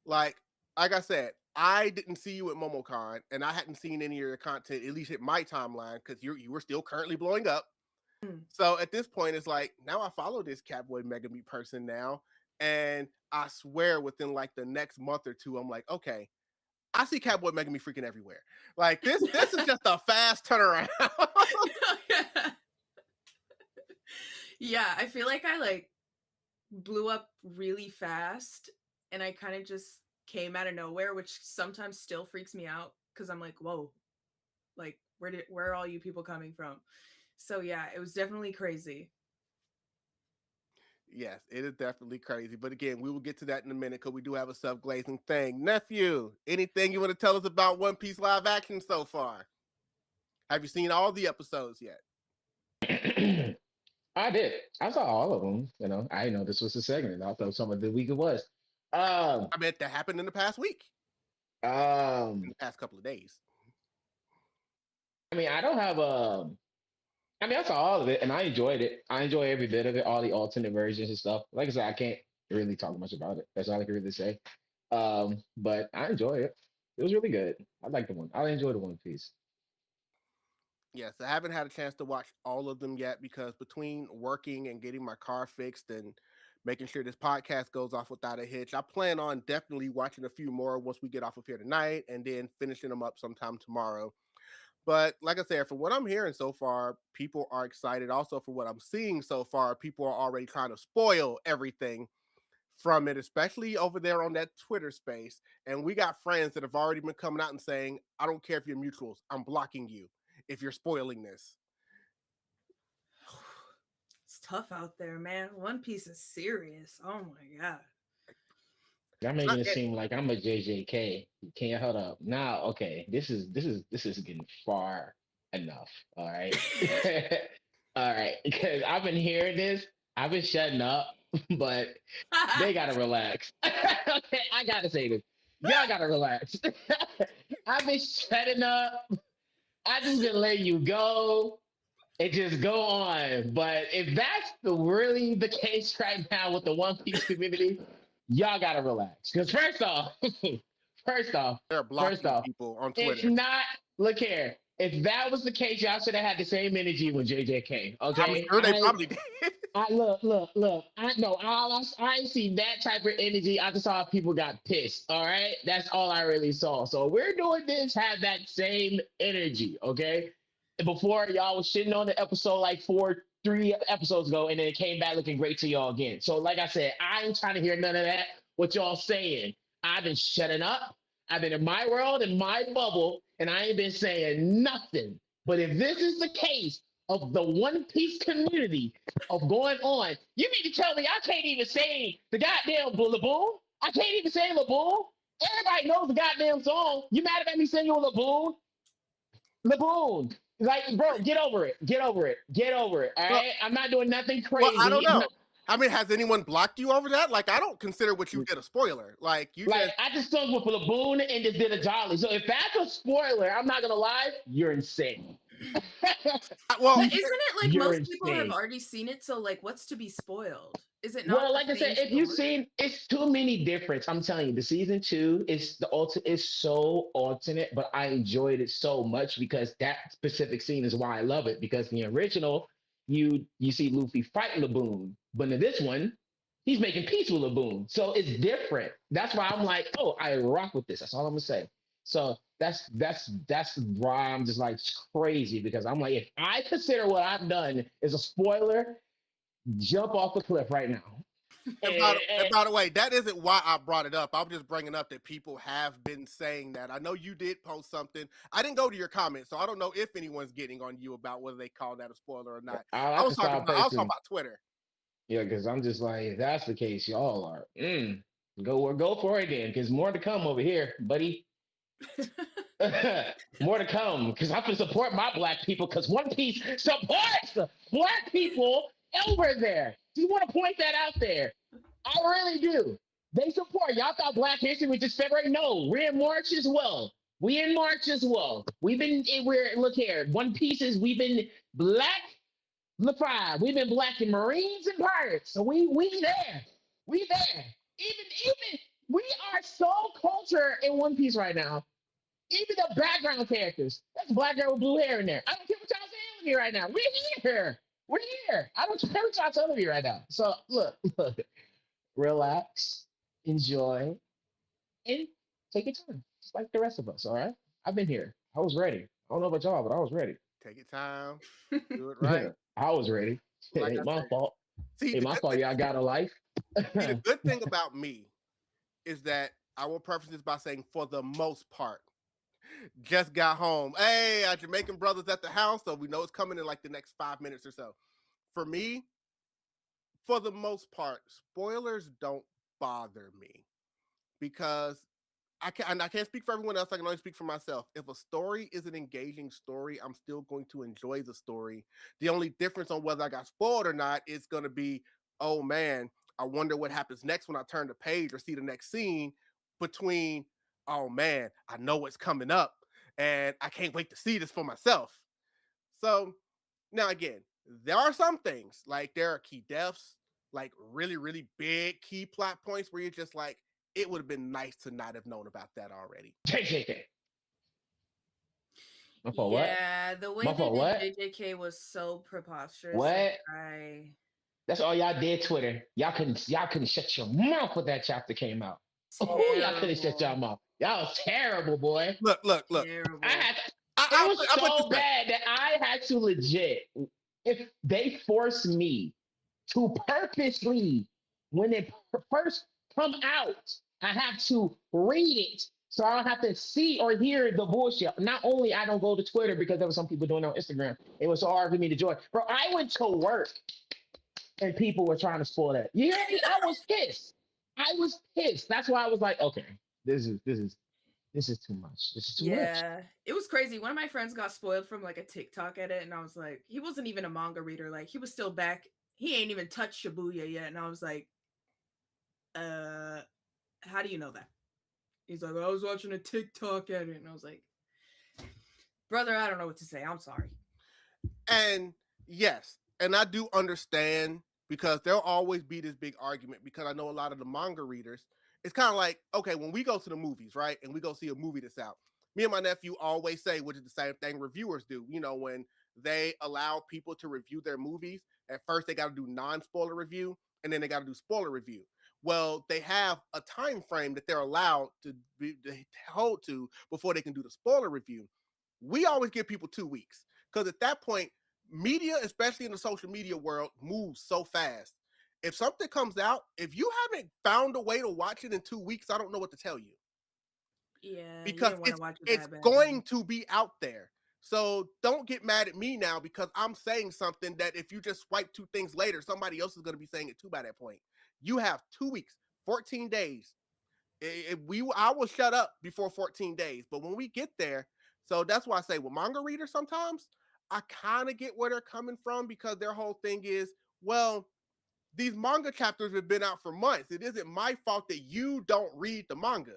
like I said, I didn't see you at MomoCon, and I hadn't seen any of your content, at least hit my timeline, because you were still currently blowing up. So at this point, it's like now I follow this Catboymegumi person now, and I swear within like the next month or two, I'm like, okay, I see Catboymegumi freaking everywhere. Like this is just a fast turnaround. Yeah, I feel like I like blew up really fast and I kind of just came out of nowhere, which sometimes still freaks me out because I'm like, whoa, like where are all you people coming from? So yeah, it was definitely crazy. Yes, it is definitely crazy. But again, we will get to that in a minute because we do have a self-glazing thing. Nephew, anything you want to tell us about One Piece live action so far? Have you seen all the episodes yet? I did. I saw all of them. I didn't know this was a segment. I thought some of the week it was. Um, I mean, that happened in the past week, in um, the past couple of days. I mean, I don't have I saw all of it and I enjoyed it. I enjoy every bit of it, all the alternate versions and stuff. Like I said, I can't really talk much about it. That's all I can really say. But I enjoy it. It was really good. I like the one. I enjoy the One Piece. Yes, I haven't had a chance to watch all of them yet because between working and getting my car fixed and making sure this podcast goes off without a hitch, I plan on definitely watching a few more once we get off of here tonight and then finishing them up sometime tomorrow. But like I said, from what I'm hearing so far, people are excited. Also, for what I'm seeing so far, people are already trying to spoil everything from it, especially over there on that Twitter space. And we got friends that have already been coming out and saying, I don't care if you're mutuals, I'm blocking you if you're spoiling this. It's tough out there, man. One Piece is serious. Oh my god. Y'all making it seem like I'm a JJK. Can you hold up? Now, okay, this is getting far enough. All right. All right. Because I've been hearing this. I've been shutting up, but they gotta relax. Okay, I gotta say this. Y'all gotta relax. I've been shutting up. I just been letting you go and just go on. But if that's really the case right now with the One Piece community, y'all gotta relax. Because first off, They're blocking people on it's Twitter. not. Look here. If that was the case, y'all should have had the same energy with JJK. Okay, I'm sure they probably did. I look. I know. I ain't seen that type of energy. I just saw people got pissed. All right, that's all I really saw. So we're doing this. Have that same energy, okay? And before y'all was shitting on the episode like 3 episodes ago, and then it came back looking great to y'all again. So like I said, I ain't trying to hear none of that. What y'all saying? I've been shutting up. I've been in my world, in my bubble, and I ain't been saying nothing. But if this is the case of the One Piece community of going on, you mean to tell me I can't even say the goddamn Laboon? I can't even say Laboon? Everybody knows the goddamn song. You mad at me saying you're Laboon? Laboon. Like, bro, get over it. Get over it. Get over it. All right? I'm not doing nothing crazy. Well, I don't know. I mean, has anyone blocked you over that? Like, I don't consider what you did a spoiler. Like, I just sung with Laboon and just did a jolly. So if that's a spoiler, I'm not gonna lie, you're insane. well, but isn't it like You're most people have insane. already seen it? So like, what's to be spoiled? Is it not? Well, the like I said, same if you've story? seen, it's too many difference. I'm telling you, the season 2 is is so alternate, but I enjoyed it so much because that specific scene is why I love it. Because the original, you see Luffy fighting Laboon, but in this one, he's making peace with Laboon, so it's different. That's why I'm like, oh, I rock with this. That's all I'm gonna say. So that's why I'm just like crazy because I'm like, if I consider what I've done is a spoiler, jump off the cliff right now. and by the way, that isn't why I brought it up. I'm just bringing up that people have been saying that. I know you did post something. I didn't go to your comments, so I don't know if anyone's getting on you about whether they call that a spoiler or not. I was talking about Twitter. Yeah, because I'm just like, if that's the case, y'all are go for it then, because more to come over here, buddy. More to come, because I can support my black people, because One Piece supports black people over there. Do you want to point that out there? I really do. They support. Y'all thought Black History was just February? No, we're in March as well. We in March as well. Look here. One Piece is we've been black. We've been black in Marines and pirates. So we there. We there. Even we are so culture in One Piece right now. Even the background characters. That's a black girl with blue hair in there. I don't care what y'all saying with me right now. We're here. We're here. I don't care what y'all telling me right now. So look, relax, enjoy, and take your time. Just like the rest of us, all right? I've been here. I was ready. I don't know about y'all, but I was ready. Take your time. Do it right. I was ready. Like it ain't my fault. Ain't my fault. Y'all got a life. See, the good thing about me is that I will preface this by saying, for the most part, just got home. Hey, our Jamaican brothers at the house, so we know it's coming in like the next 5 minutes or so. For me, for the most part, spoilers don't bother me because I can't speak for everyone else. I can only speak for myself. If a story is an engaging story, I'm still going to enjoy the story. The only difference on whether I got spoiled or not is going to be, oh man, I wonder what happens next when I turn the page or see the next scene between, oh man, I know what's coming up and I can't wait to see this for myself. So now again, there are some things like there are key deaths, like really, really big key plot points where you're just like, it would have been nice to not have known about that already. JJK. For what? Yeah, the way But they for did what? JJK was so preposterous. What? Like, I That's all y'all did. Twitter. Y'all couldn't shut your mouth when that chapter came out. Oh, y'all couldn't shut y'all terrible. mouth. Y'all was terrible, boy. Look. Terrible. It was so bad that I had to legit. If they forced me to purposely, when it first come out, I have to read it so I don't have to see or hear the bullshit. Not only I don't go to Twitter because there were some people doing it on Instagram. It was so hard for me to join. Bro, I went to work and people were trying to spoil that. You hear me? I was pissed. I was pissed. That's why I was like, okay, this is too much. This is too much. Yeah, it was crazy. One of my friends got spoiled from like a TikTok edit, and I was like, he wasn't even a manga reader. Like, he was still back. He ain't even touched Shibuya yet, and I was like, how do you know that? He's like, I was watching a TikTok edit, and I was like, brother, I don't know what to say. I'm sorry. And yes, and I do understand because there'll always be this big argument because I know a lot of the manga readers. It's kind of like, okay, when we go to the movies, right, and we go see a movie that's out, me and my nephew always say, which is the same thing reviewers do, you know, when they allow people to review their movies, at first they got to do non-spoiler review, and then they got to do spoiler review. Well, they have a time frame that they're allowed to hold to before they can do the spoiler review. We always give people 2 weeks because at that point, media, especially in the social media world, moves so fast. If something comes out, if you haven't found a way to watch it in 2 weeks, I don't know what to tell you. Yeah, Because it's going to be out there. So don't get mad at me now because I'm saying something that if you just swipe 2 things later, somebody else is going to be saying it too by that point. You have 2 weeks, 14 days. I will shut up before 14 days. But when we get there, so that's why I say with manga readers sometimes, I kind of get where they're coming from because their whole thing is, well, these manga chapters have been out for months. It isn't my fault that you don't read the manga.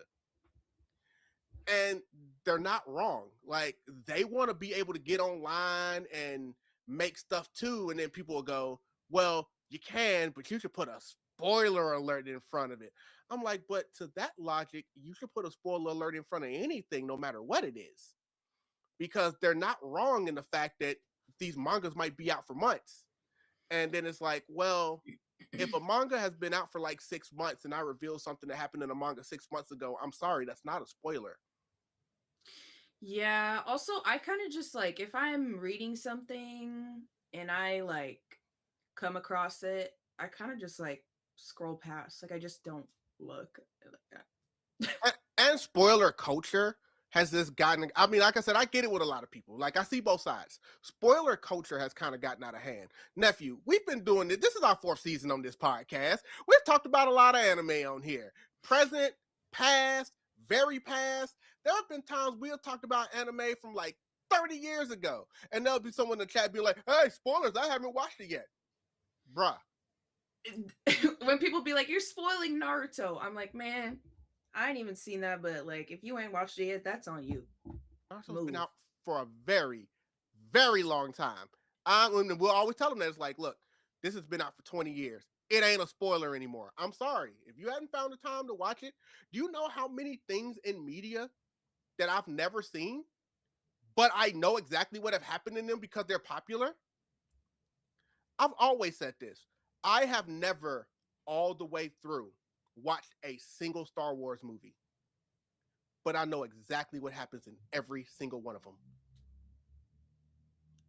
And they're not wrong. Like, they want to be able to get online and make stuff too. And then people will go, well, you can, but you should put a spoiler alert in front of it. I'm like, but to that logic, you should put a spoiler alert in front of anything, no matter what it is. Because they're not wrong in the fact that these mangas might be out for months. And then it's like, well, if a manga has been out for like 6 months and I reveal something that happened in a manga 6 months ago, I'm sorry, that's not a spoiler. Yeah, also I kind of just like, if I'm reading something and I like come across it, I kind of just like scroll past. Like, I just don't look. And spoiler culture has this gotten, I mean, like I said, I get it with a lot of people. Like, I see both sides. Spoiler culture has kind of gotten out of hand. Nephew, we've been doing this. This is our 4th season on this podcast. We've talked about a lot of anime on here. Present, past, very past. There have been times we have talked about anime from like 30 years ago. And there'll be someone in the chat be like, hey, spoilers, I haven't watched it yet. Bruh. When people be like, you're spoiling Naruto, I'm like, man, I ain't even seen that, but like, if you ain't watched it yet, that's on you. Naruto's been out for a very, very long time. We'll always tell them that it's like, look, this has been out for 20 years. It ain't a spoiler anymore. I'm sorry. If you hadn't found the time to watch it, do you know how many things in media that I've never seen, but I know exactly what have happened in them because they're popular? I've always said this. I have never all the way through watched a single Star Wars movie, but I know exactly what happens in every single one of them.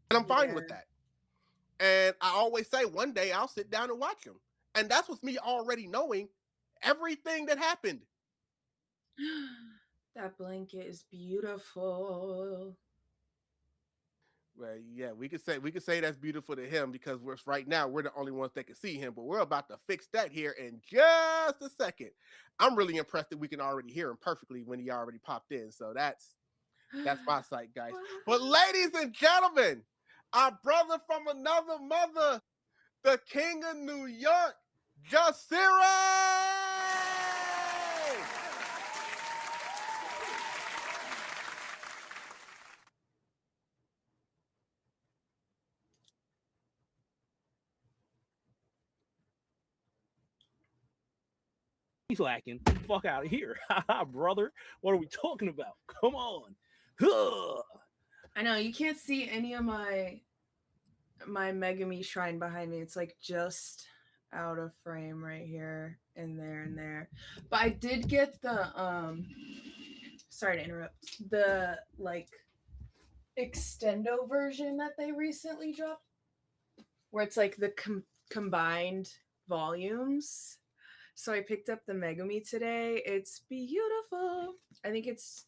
And I'm fine with that. And I always say one day I'll sit down and watch them. And that's with me already knowing everything that happened. That blanket is beautiful. Well, yeah, we could say that's beautiful to him because right now we're the only ones that can see him, but we're about to fix that here in just a second. I'm really impressed that we can already hear him perfectly when he already popped in. So that's my sight, guys. But ladies and gentlemen, our brother from another mother, the King of New York, Jasira! He's lacking. Fuck out of here, brother. What are we talking about? Come on. Huh. I know you can't see any of my Megumi shrine behind me. It's like just out of frame right here and there and there. But I did get the sorry to interrupt. The like extendo version that they recently dropped where it's like the combined volumes. So I picked up the Megumi today. It's beautiful. I think it's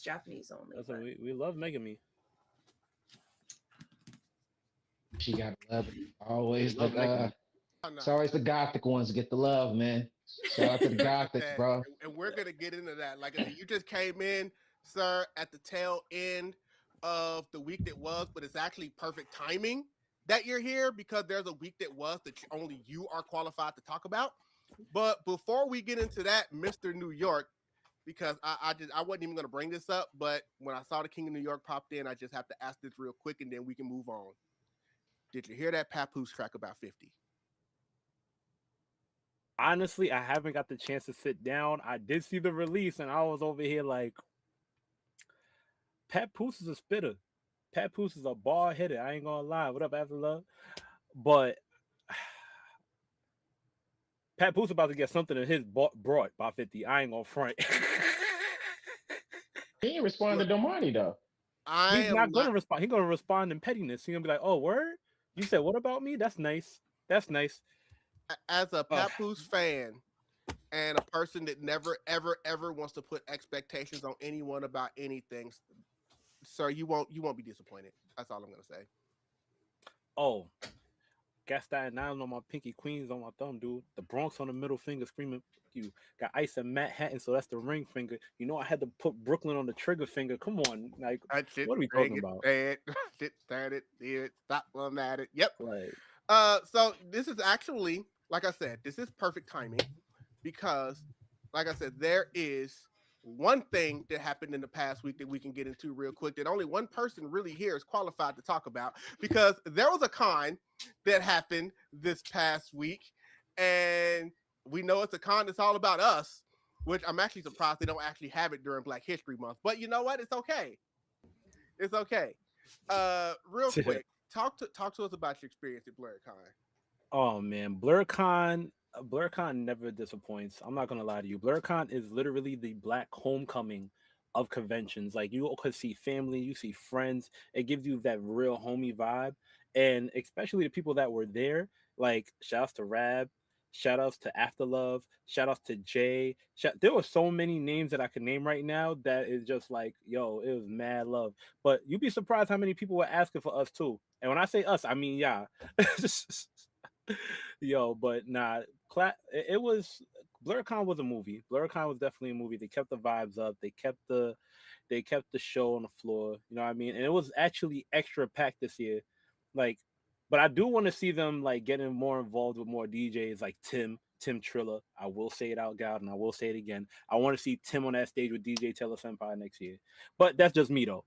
Japanese only. That's what we love Megumi. She got love. Always Love Megumi. it's always the gothic ones get the love, man. Shout out to the gothics, bro. And we're gonna get into that. Like you just came in, sir, at the tail end of the week that was, but it's actually perfect timing that you're here because there's a week that was that only you are qualified to talk about. But before we get into that, Mr. New York, because I wasn't even gonna bring this up, but when I saw the King of New York popped in, I just have to ask this real quick and then we can move on. Did you hear that Papoose track about 50? Honestly, I haven't got the chance to sit down. I did see the release and I was over here like, Papoose is a spitter. Papoose is a ball hitter. I ain't gonna lie. What up, After Love? But Papoose about to get something in his brought by 50. I ain't gonna front. He ain't responded to Domani though. He's not gonna respond. He's gonna respond in pettiness. He's gonna be like, "Oh, word? You said what about me? That's nice. That's nice." As a Papoose fan and a person that never, ever, ever wants to put expectations on anyone about anything, sir, you won't be disappointed. That's all I'm gonna say. Oh, got Staten Island on my pinky, Queens on my thumb, dude. The Bronx on the middle finger, screaming you. Got ice and Manhattan, so that's the ring finger. You know I had to put Brooklyn on the trigger finger. Come on, like what are we talking about? Shit started, stop them at it. Yep. Like, so this is actually, like I said, this is perfect timing because, like I said, there is one thing that happened in the past week that we can get into real quick that only one person really here is qualified to talk about because there was a con that happened this past week and we know it's a con that's all about us, which I'm actually surprised they don't actually have it during Black History Month, but you know what? It's okay. It's okay. Real quick, talk to us about your experience at Blerdcon. oh man, Blerdcon never disappoints. I'm not gonna lie to you. Blerdcon is literally the Black homecoming of conventions. Like you could see family, you see friends. It gives you that real homey vibe, and especially the people that were there. Like shouts to Rab, shout outs to Afterlove, shout outs to Jay. There were so many names that I could name right now that is just like, yo, it was mad love. But you'd be surprised how many people were asking for us too. And when I say us, I mean yeah. Yo, but nah, it was Blerdcon was a movie. Blerdcon was definitely a movie. They kept the vibes up. They kept the show on the floor. You know what I mean? And it was actually extra packed this year. Like, but I do want to see them like getting more involved with more DJs like Tim Triller. I will say it out loud and I will say it again. I want to see Tim on that stage with DJ Taylor Senpai next year. But that's just me though.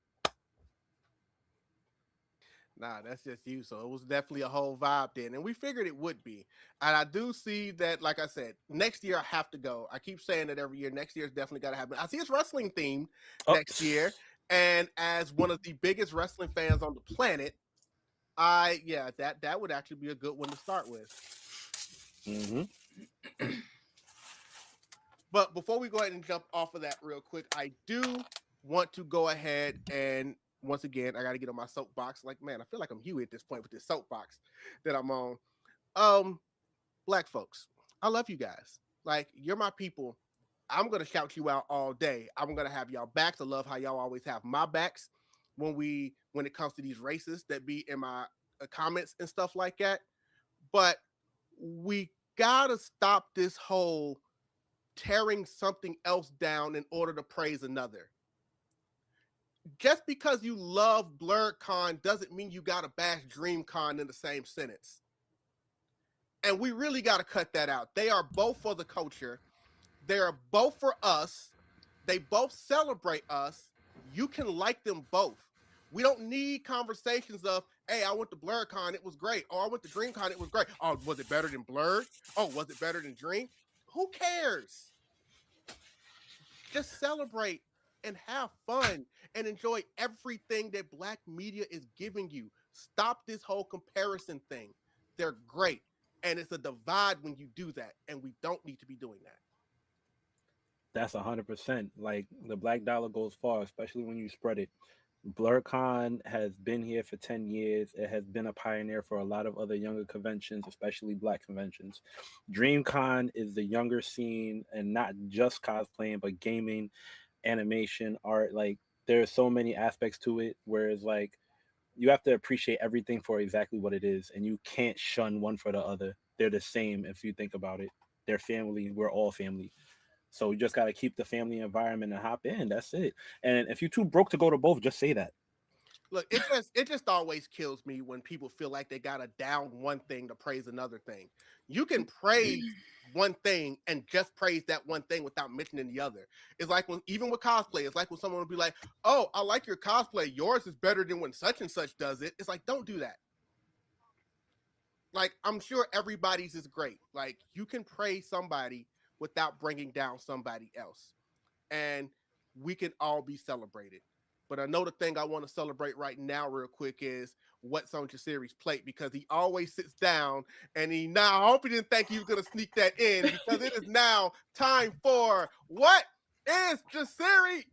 Nah, that's just you. So it was definitely a whole vibe then. And we figured it would be. And I do see that, like I said, next year I have to go. I keep saying that every year. Next year's definitely got to happen. I see it's wrestling themed next year. And as one of the biggest wrestling fans on the planet, that would actually be a good one to start with. Mm-hmm. But before we go ahead and jump off of that real quick, I do want to go ahead and once again, I got to get on my soapbox. Like, man, I feel like I'm Huey at this point with this soapbox that I'm on. Black folks, I love you guys. Like, you're my people. I'm going to shout you out all day. I'm going to have y'all backs. I love how y'all always have my backs. when it comes to these races that be in my comments and stuff like that. But we gotta stop this whole tearing something else down in order to praise another. Just because you love Blerdcon doesn't mean you gotta bash DreamCon in the same sentence. And we really gotta cut that out. They are both for the culture. They are both for us. They both celebrate us. You can like them both. We don't need conversations of, hey, I went to Blerdcon, it was great. Oh, I went to DreamCon, it was great. Oh, was it better than Blerd? Oh, was it better than Dream? Who cares? Just celebrate and have fun and enjoy everything that Black media is giving you. Stop this whole comparison thing. They're great. And it's a divide when you do that. And we don't need to be doing that. That's 100%. Like the Black dollar goes far, especially when you spread it. Blerdcon has been here for 10 years. It has been a pioneer for a lot of other younger conventions, especially Black conventions. DreamCon is the younger scene, and not just cosplaying, but gaming, animation, art. Like there's so many aspects to it, whereas like you have to appreciate everything for exactly what it is, and you can't shun one for the other. They're the same if you think about it. They're family. We're all family. So you just got to keep the family environment and hop in. That's it. And if you're too broke to go to both, just say that. Look, it just always kills me when people feel like they gotta down one thing to praise another thing. You can praise one thing and just praise that one thing without mentioning the other. It's like when even with cosplay, it's like when someone will be like, "Oh, I like your cosplay. Yours is better than when such and such does it." It's like, don't do that. Like, I'm sure everybody's is great. Like, you can praise somebody without bringing down somebody else, and we can all be celebrated. But another thing I want to celebrate right now, real quick, is what's on Jasiri's plate, because he always sits down and I hope he didn't think he was going to sneak that in, because it is now time for What is Jasiri Eating?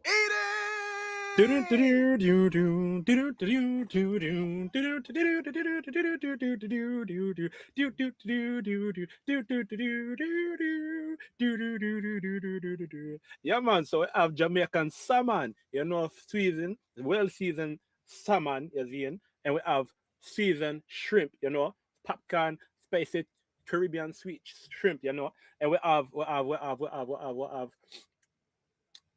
Yeah, man. So we have Jamaican salmon, you know, seasoned, well seasoned salmon, you see, and we have seasoned shrimp, you know, popcorn, spicy Caribbean sweet shrimp, you know, and we have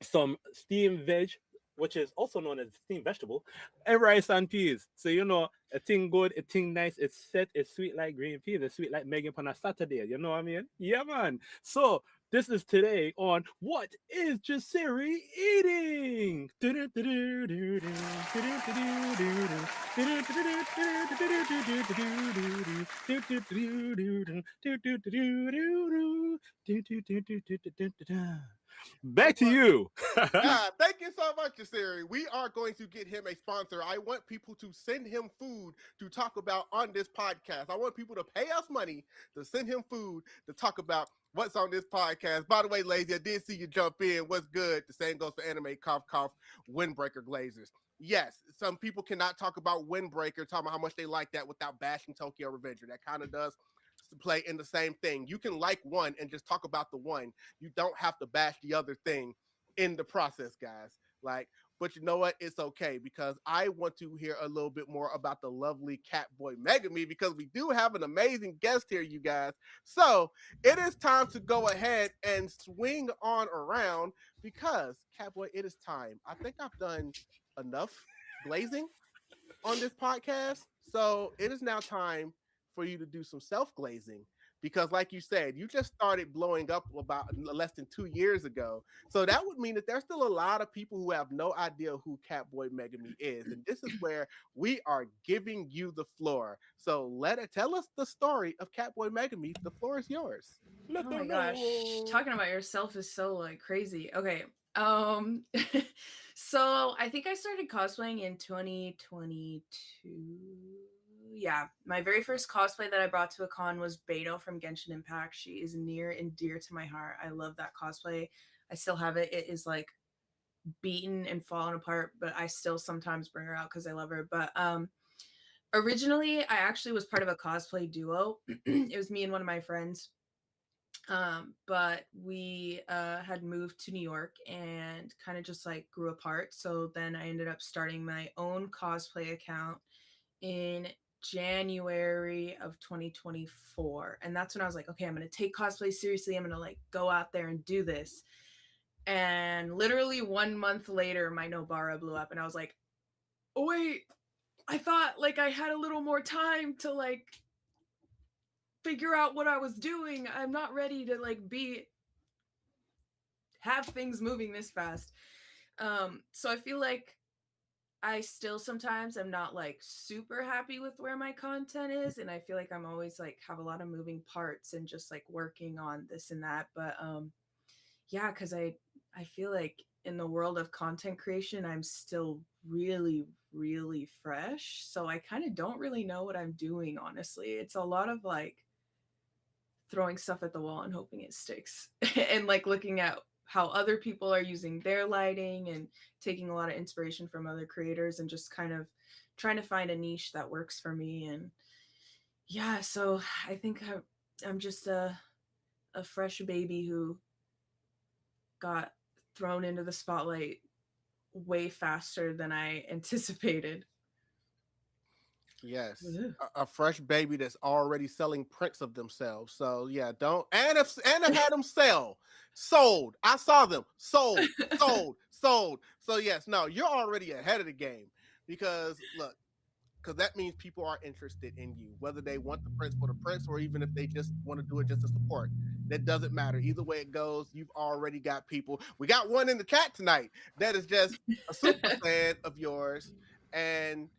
some steamed veg, which is also known as steamed vegetable, and rice and peas. So you know, a thing good, a thing nice, it's set, it's sweet like green peas, it's sweet like Megan on a Saturday. You know what I mean? Yeah, man. So this is today on What is Jasiri Eating? Back to you. Thank you so much, Jasiri. We are going to get him a sponsor. I want people to send him food to talk about on this podcast. I want people to pay us money to send him food to talk about what's on this podcast. By the way, Lazy, I did see you jump in. What's good? The same goes for Anime Cough Cough Windbreaker Glazers. Yes, some people cannot talk about Windbreaker, talking about how much they like that without bashing Tokyo Revenger. That kind of does play in the same thing. You can like one and just talk about the one. You don't have to bash the other thing in the process, guys. Like, but you know what? It's okay, because I want to hear a little bit more about the lovely Catboymegumi, because we do have an amazing guest here, you guys. So it is time to go ahead and swing on around, because Catboy, it is time. I think I've done enough glazing on this podcast. So it is now time for you to do some self-glazing, because like you said, you just started blowing up about less than 2 years ago. So that would mean that there's still a lot of people who have no idea who Catboymegumi is. And this is where we are giving you the floor. So tell us the story of Catboymegumi. The floor is yours. Oh my gosh. Talking about yourself is so like crazy. Okay. So I think I started cosplaying in 2022. Yeah, my very first cosplay that I brought to a con was Beto from Genshin Impact. She is near and dear to my heart. I love that cosplay. I still have it. It is like beaten and fallen apart, but I still sometimes bring her out because I love her. But originally I actually was part of a cosplay duo. It was me and one of my friends. But we had moved to New York and kind of just like grew apart. So then I ended up starting my own cosplay account in January of 2024. And that's when I was like, okay, I'm going to take cosplay seriously. I'm going to like go out there and do this. And literally 1 month later, my Nobara blew up. And I was like, oh, wait, I thought like I had a little more time to like figure out what I was doing. I'm not ready to like have things moving this fast. So I feel like I still sometimes am not like super happy with where my content is, and I feel like I'm always like have a lot of moving parts and just like working on this and that. But yeah, because I feel like in the world of content creation, I'm still really, really fresh. So I kind of don't really know what I'm doing, honestly. It's a lot of like throwing stuff at the wall and hoping it sticks and like looking at how other people are using their lighting and taking a lot of inspiration from other creators and just kind of trying to find a niche that works for me. And yeah, so I think I'm just a fresh baby who got thrown into the spotlight way faster than I anticipated. Yes, a fresh baby that's already selling prints of themselves. So yeah, don't and if had them sold. I saw them sold. So yes, no, you're already ahead of the game because look, because that means people are interested in you, whether they want the prints for the prints or even if they just want to do it just to support. That doesn't matter. Either way it goes, you've already got people. We got one in the chat tonight that is just a super fan of yours, and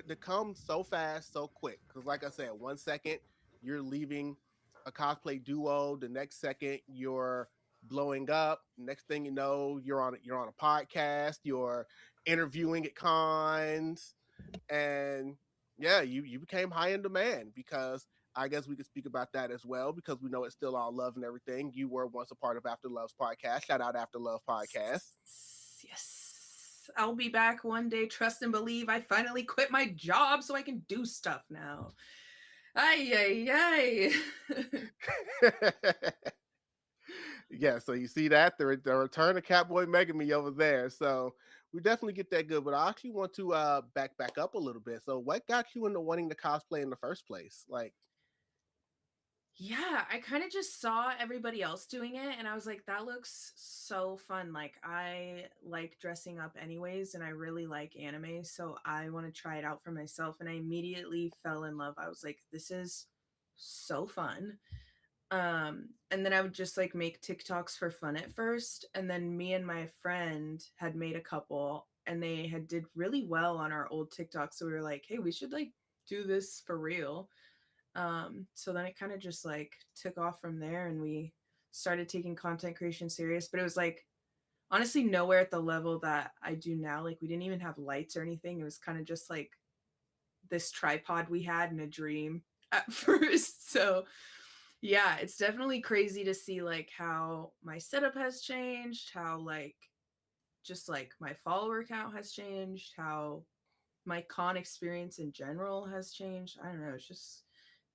to come so fast, so quick. Because like I said, 1 second you're leaving a cosplay duo, the next second you're blowing up. Next thing you know, you're on a podcast, you're interviewing at cons, and yeah, you became high in demand because I guess we could speak about that as well because we know it's still all love and everything. You were once a part of After Love's podcast. Shout out After Love podcast. Yes, I'll be back one day. Trust and believe. I finally quit my job so I can do stuff now. Ay, ay, ay. Yeah, so you see that the return of Catboymegumi over there. So we definitely get that good. But I actually want to back up a little bit. So what got you into wanting to cosplay in the first place? Like, yeah, I kind of just saw everybody else doing it and I was like, that looks so fun. Like, I like dressing up anyways, and I really like anime. So I want to try it out for myself. And I immediately fell in love. I was like, this is so fun. And then I would just like make TikToks for fun at first. And then me and my friend had made a couple and they had did really well on our old TikToks. So we were like, hey, we should like do this for real. So then it kind of just like took off from there and we started taking content creation serious, but it was like honestly nowhere at the level that I do now. Like we didn't even have lights or anything. It was kind of just like this tripod we had in a dream at first. So yeah, it's definitely crazy to see like how my setup has changed, how like just like my follower count has changed, how my con experience in general has changed. I don't know, it's just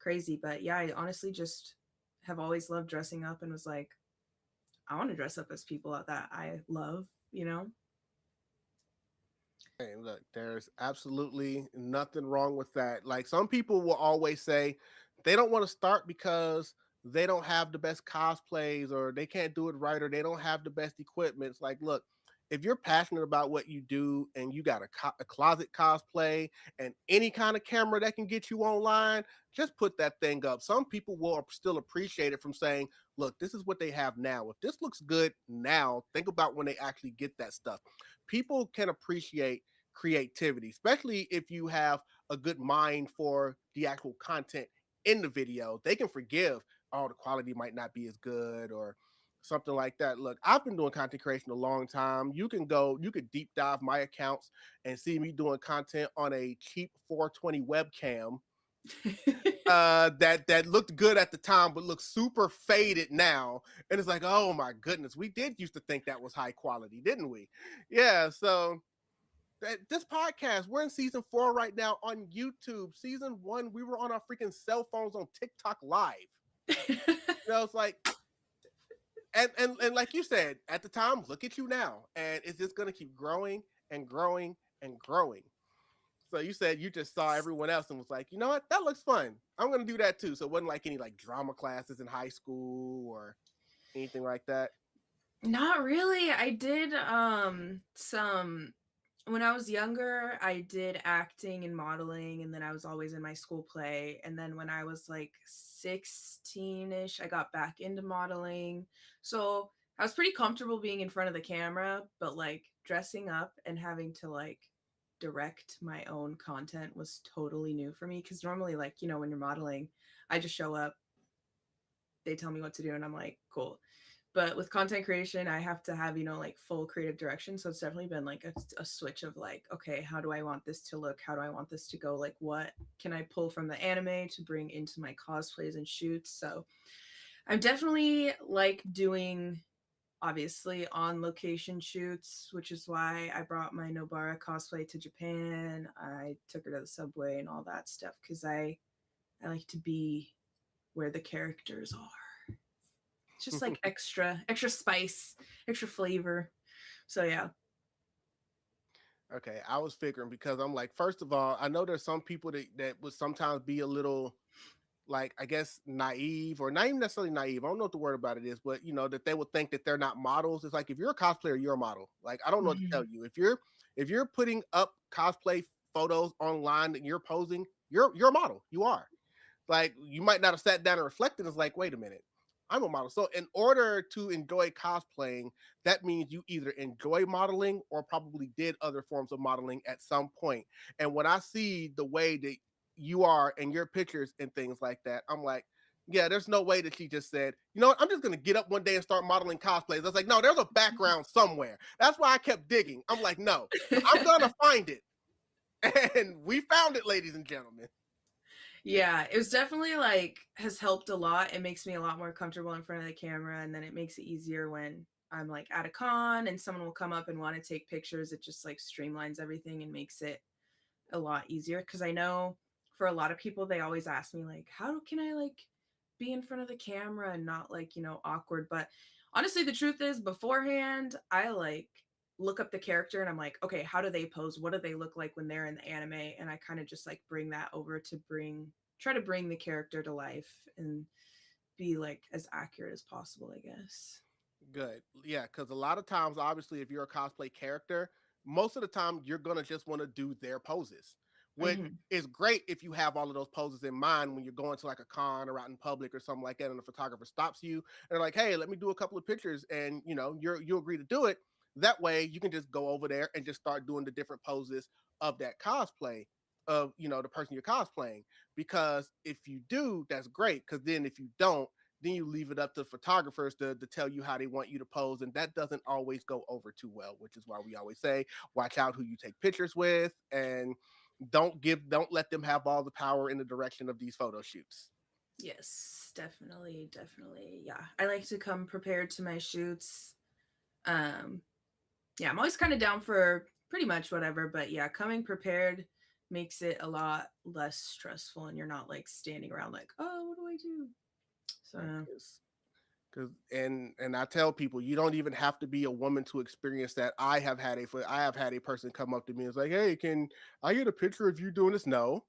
crazy. But yeah, I honestly just have always loved dressing up and was like, I want to dress up as people that I love, you know? hey, look, there's absolutely nothing wrong with that. Like some people will always say they don't want to start because they don't have the best cosplays or they can't do it right or they don't have the best equipment. It's like, look, if you're passionate about what you do and you got a closet cosplay and any kind of camera that can get you online, just put that thing up. Some people will still appreciate it from saying, look, this is what they have now. If this looks good now, think about when they actually get that stuff. People can appreciate creativity, especially if you have a good mind for the actual content in the video. They can forgive, oh, the quality might not be as good or something like that. Look, I've been doing content creation a long time. You could deep dive my accounts and see me doing content on a cheap 420 webcam that looked good at the time but looks super faded now, and it's like, oh my goodness, we did used to think that was high quality, didn't we? Yeah, so this podcast, we're in season 4 right now on YouTube. Season 1, we were on our freaking cell phones on TikTok live. You know, it's like And like you said at the time, look at you now, and it's just gonna keep growing and growing and growing. So you said you just saw everyone else and was like, you know what, that looks fun. I'm gonna do that too. So it wasn't like any like drama classes in high school or anything like that. Not really. I did some when I was younger, I did acting and modeling, and then I was always in my school play. And then when I was like 16ish, I got back into modeling. So I was pretty comfortable being in front of the camera, but like dressing up and having to like direct my own content was totally new for me. Because normally, like, you know, when you're modeling, I just show up, they tell me what to do, and I'm like, cool. But with content creation, I have to have, you know, like full creative direction. So it's definitely been like a switch of like, okay, how do I want this to look? How do I want this to go? Like, what can I pull from the anime to bring into my cosplays and shoots? So I'm definitely like doing, obviously, on location shoots, which is why I brought my Nobara cosplay to Japan. I took her to the subway and all that stuff, because I like to be where the characters are. Just like extra spice, extra flavor. So yeah. Okay, I was figuring because I'm like, first of all, I know there's some people that would sometimes be a little like, I guess, naive, or not even necessarily naive. I don't know what the word about it is, but you know, that they would think that they're not models. It's like, if you're a cosplayer, you're a model. Like, I don't know what to tell you. If you're putting up cosplay photos online that you're posing, you're a model. You are. Like, you might not have sat down and reflected. It's like, wait a minute, I'm a model. So in order to enjoy cosplaying, that means you either enjoy modeling or probably did other forms of modeling at some point. And when I see the way that you are in your pictures and things like that, I'm like, yeah, there's no way that she just said, you know what, I'm just gonna get up one day and start modeling cosplays. I was like, no, there's a background somewhere. That's why I kept digging. I'm like, no, I'm gonna find it. And we found it, ladies and gentlemen. Yeah, it was definitely like has helped a lot. It makes me a lot more comfortable in front of the camera, and then it makes it easier when I'm like at a con and someone will come up and want to take pictures. It just like streamlines everything and makes it a lot easier, because I know for a lot of people they always ask me like, how can I like be in front of the camera and not like, you know, awkward. But honestly, the truth is, beforehand I like look up the character and I'm like, okay, how do they pose? What do they look like when they're in the anime? And I kind of just like bring that over to try to bring the character to life and be like as accurate as possible, I guess. Good. Yeah, because a lot of times, obviously, if you're a cosplay character, most of the time you're gonna just want to do their poses, which Mm-hmm. is great if you have all of those poses in mind when you're going to like a con or out in public or something like that, and the photographer stops you and they're like, "Hey, let me do a couple of pictures," and you know you agree to do it. That way, you can just go over there and just start doing the different poses of that cosplay of, you know, the person you're cosplaying. Because if you do, that's great. Because then if you don't, then you leave it up to photographers to tell you how they want you to pose, and that doesn't always go over too well, which is why we always say, watch out who you take pictures with, and don't let them have all the power in the direction of these photo shoots. Yes, definitely, definitely. Yeah, I like to come prepared to my shoots. um yeah, I'm always kind of down for pretty much whatever, but yeah, coming prepared makes it a lot less stressful, and you're not like standing around like, oh, what do I do? So Because and I tell people, you don't even have to be a woman to experience that. I have had a person come up to me and it's like, hey, can I get a picture of you doing this? No.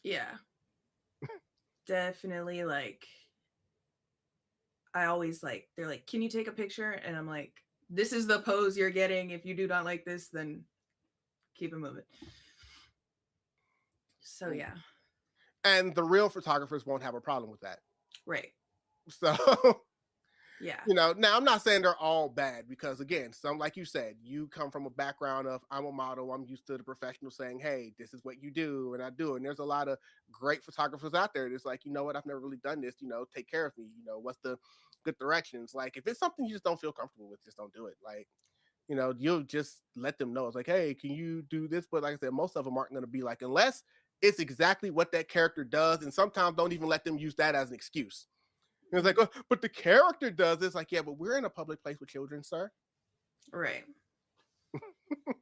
yeah, definitely. Like, I always like, they're like, can you take a picture? And I'm like, this is the pose you're getting. If you do not like this, then keep it moving. So yeah. And the real photographers won't have a problem with that. Right. So Yeah. you know, now I'm not saying they're all bad, because again, some, like you said, you come from a background of, I'm a model, I'm used to the professional saying, hey, this is what you do, and I do. And there's a lot of great photographers out there that's like, you know what, I've never really done this, you know, take care of me, you know, what's the good directions? Like, if it's something you just don't feel comfortable with, just don't do it. Like, you know, you'll just let them know. It's like, hey, can you do this? But like I said, most of them aren't going to be like, unless it's exactly what that character does, and sometimes don't even let them use that as an excuse. And it's like, oh, but the character does this. Like, yeah, but we're in a public place with children, sir. Right.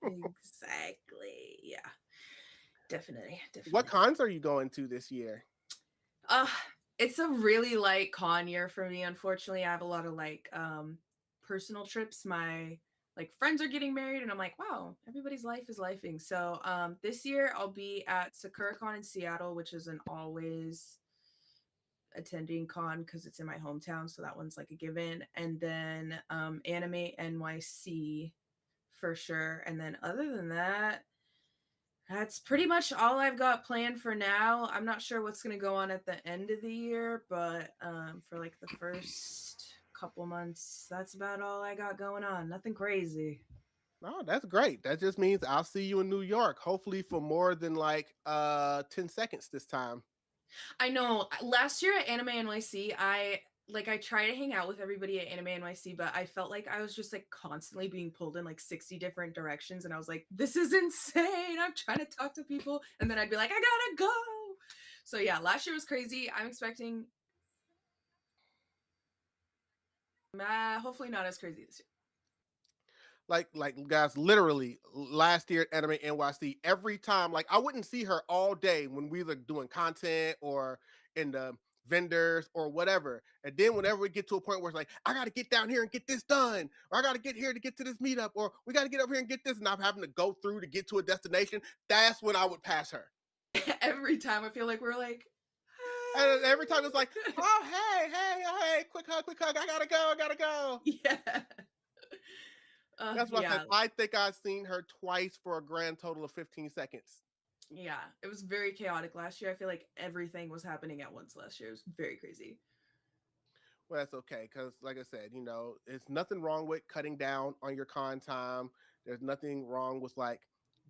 Exactly. Yeah. Definitely. What Definitely. cons are you going to this year? Uh It's a really light con year for me. Unfortunately, I have a lot of like personal trips. My like friends are getting married, and I'm like, wow, everybody's life is lifing. So this year I'll be at SakuraCon in Seattle, which is an always attending con because it's in my hometown, so that one's like a given. And then Anime NYC for sure. And then other than that, that's pretty much all I've got planned for now. I'm not sure what's going to go on at the end of the year, but for like the first couple months, that's about all I got going on. Nothing crazy. Oh, that's great. That just means I'll see you in New York, hopefully for more than like 10 seconds this time. I know. Last year at Anime NYC, I try to hang out with everybody at Anime NYC, but I felt like I was just like constantly being pulled in like 60 different directions, and I was like, this is insane. I'm trying to talk to people, and then I'd be like, I gotta go. So yeah, last year was crazy. I'm expecting hopefully not as crazy this year. Like guys, literally last year at Anime NYC, every time, like I wouldn't see her all day when we were doing content or in the vendors or whatever. And then whenever we get to a point where it's like, I gotta get down here and get this done, or I gotta get here to get to this meetup, or we gotta get up here and get this, and I'm having to go through to get to a destination, that's when I would pass her. Every time I feel like we're like, and every time it's like, oh hey, quick hug, I gotta go. Yeah. That's what I said. I think I've seen her twice for a grand total of 15 seconds. Yeah, it was very chaotic last year. I feel like everything was happening at once last year. It was very crazy. Well, that's okay, because like I said, it's nothing wrong with cutting down on your con time. There's nothing wrong with like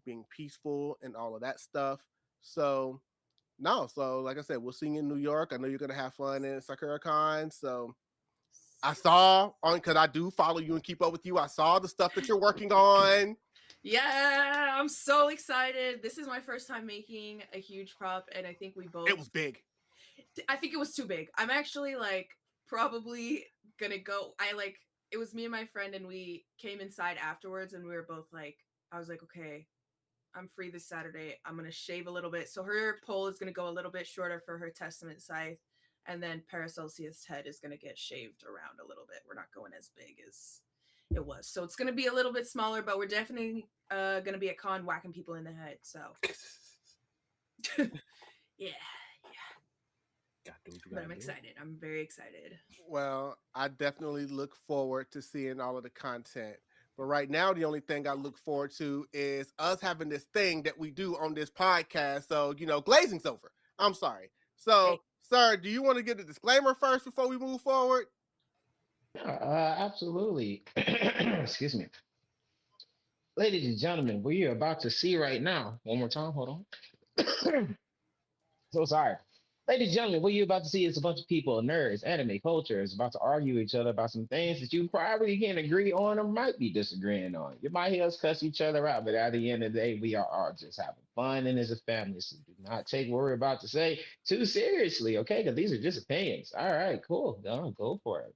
being peaceful and all of that stuff. So like I said, we'll see you in New York. I know you're gonna have fun in SakuraCon. So I saw because I do follow you and keep up with you. I saw the stuff that you're working on. Yeah, I'm so excited. This is my first time making a huge prop, and I think we both. It was big. I think it was too big. I'm actually like probably gonna go. It was me and my friend, and we came inside afterwards, and we were both like, I was like, okay, I'm free this Saturday. I'm gonna shave a little bit. So her pole is gonna go a little bit shorter for her testament scythe. And then Paracelsius' head is going to get shaved around a little bit. We're not going as big as it was. So it's going to be a little bit smaller, but we're definitely going to be at con whacking people in the head. So, yeah. But I'm excited. I'm very excited. Well, I definitely look forward to seeing all of the content. But right now, the only thing I look forward to is us having this thing that we do on this podcast. So, glazing's over. I'm sorry. So, hey. Sir, do you want to get a disclaimer first before we move forward? Absolutely. Excuse me. Ladies and gentlemen, what you're about to see right now, one more time, hold on. So sorry. Ladies and gentlemen, what you're about to see is a bunch of people, nerds, anime cultures, about to argue with each other about some things that you probably can't agree on or might be disagreeing on. You might hear us cuss each other out, but at the end of the day, we are all just having fun and as a family. So do not take what we're about to say too seriously, okay? Because these are just opinions. All right, cool. Go for it.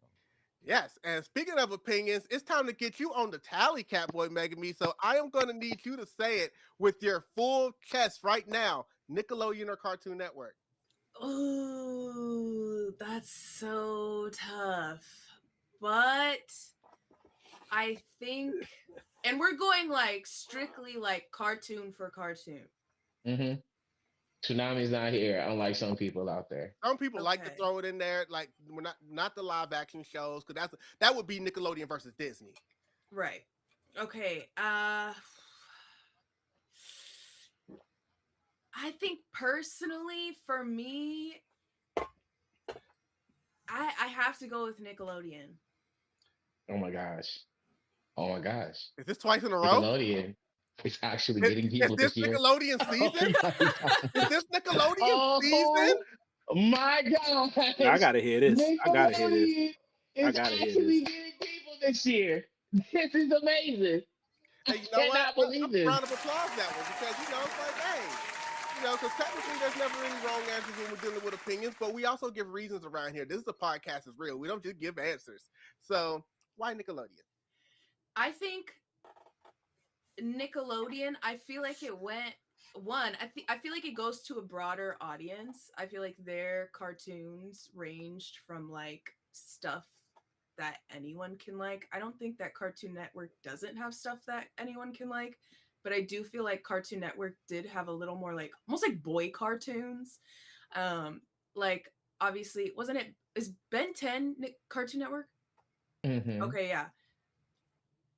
Yes, and speaking of opinions, it's time to get you on the tally, Catboymegumi. So I am going to need you to say it with your full chest right now. Nickelodeon or Cartoon Network? Oh, that's so tough. But I think, and we're going like strictly like cartoon for cartoon. Mm-hmm. Tsunami's not here, unlike some people out there. Some people like to throw it in there, like we're not the live action shows, because that would be Nickelodeon versus Disney. Right. Okay. I think personally, for me, I have to go with Nickelodeon. Oh my gosh. Is this twice in a row? Nickelodeon is actually getting people this year. Nickelodeon season? Is this Nickelodeon season? My God. I gotta hear this. I gotta hear this. It's actually getting people this year. This is amazing. Hey, you know what? Believe this. Round of applause that one, because it's like, hey, because technically there's never any wrong answers when we're dealing with opinions, but we also give reasons around here. This is a podcast is real. We don't just give answers. So why Nickelodeon? I think Nickelodeon, I feel like it went I feel like it goes to a broader audience. I feel like their cartoons ranged from like stuff that anyone can like. I don't think that Cartoon Network doesn't have stuff that anyone can like, but I do feel like Cartoon Network did have a little more like almost like boy cartoons. Like obviously, wasn't it, is Ben 10 Cartoon Network? Mm-hmm. Okay, yeah.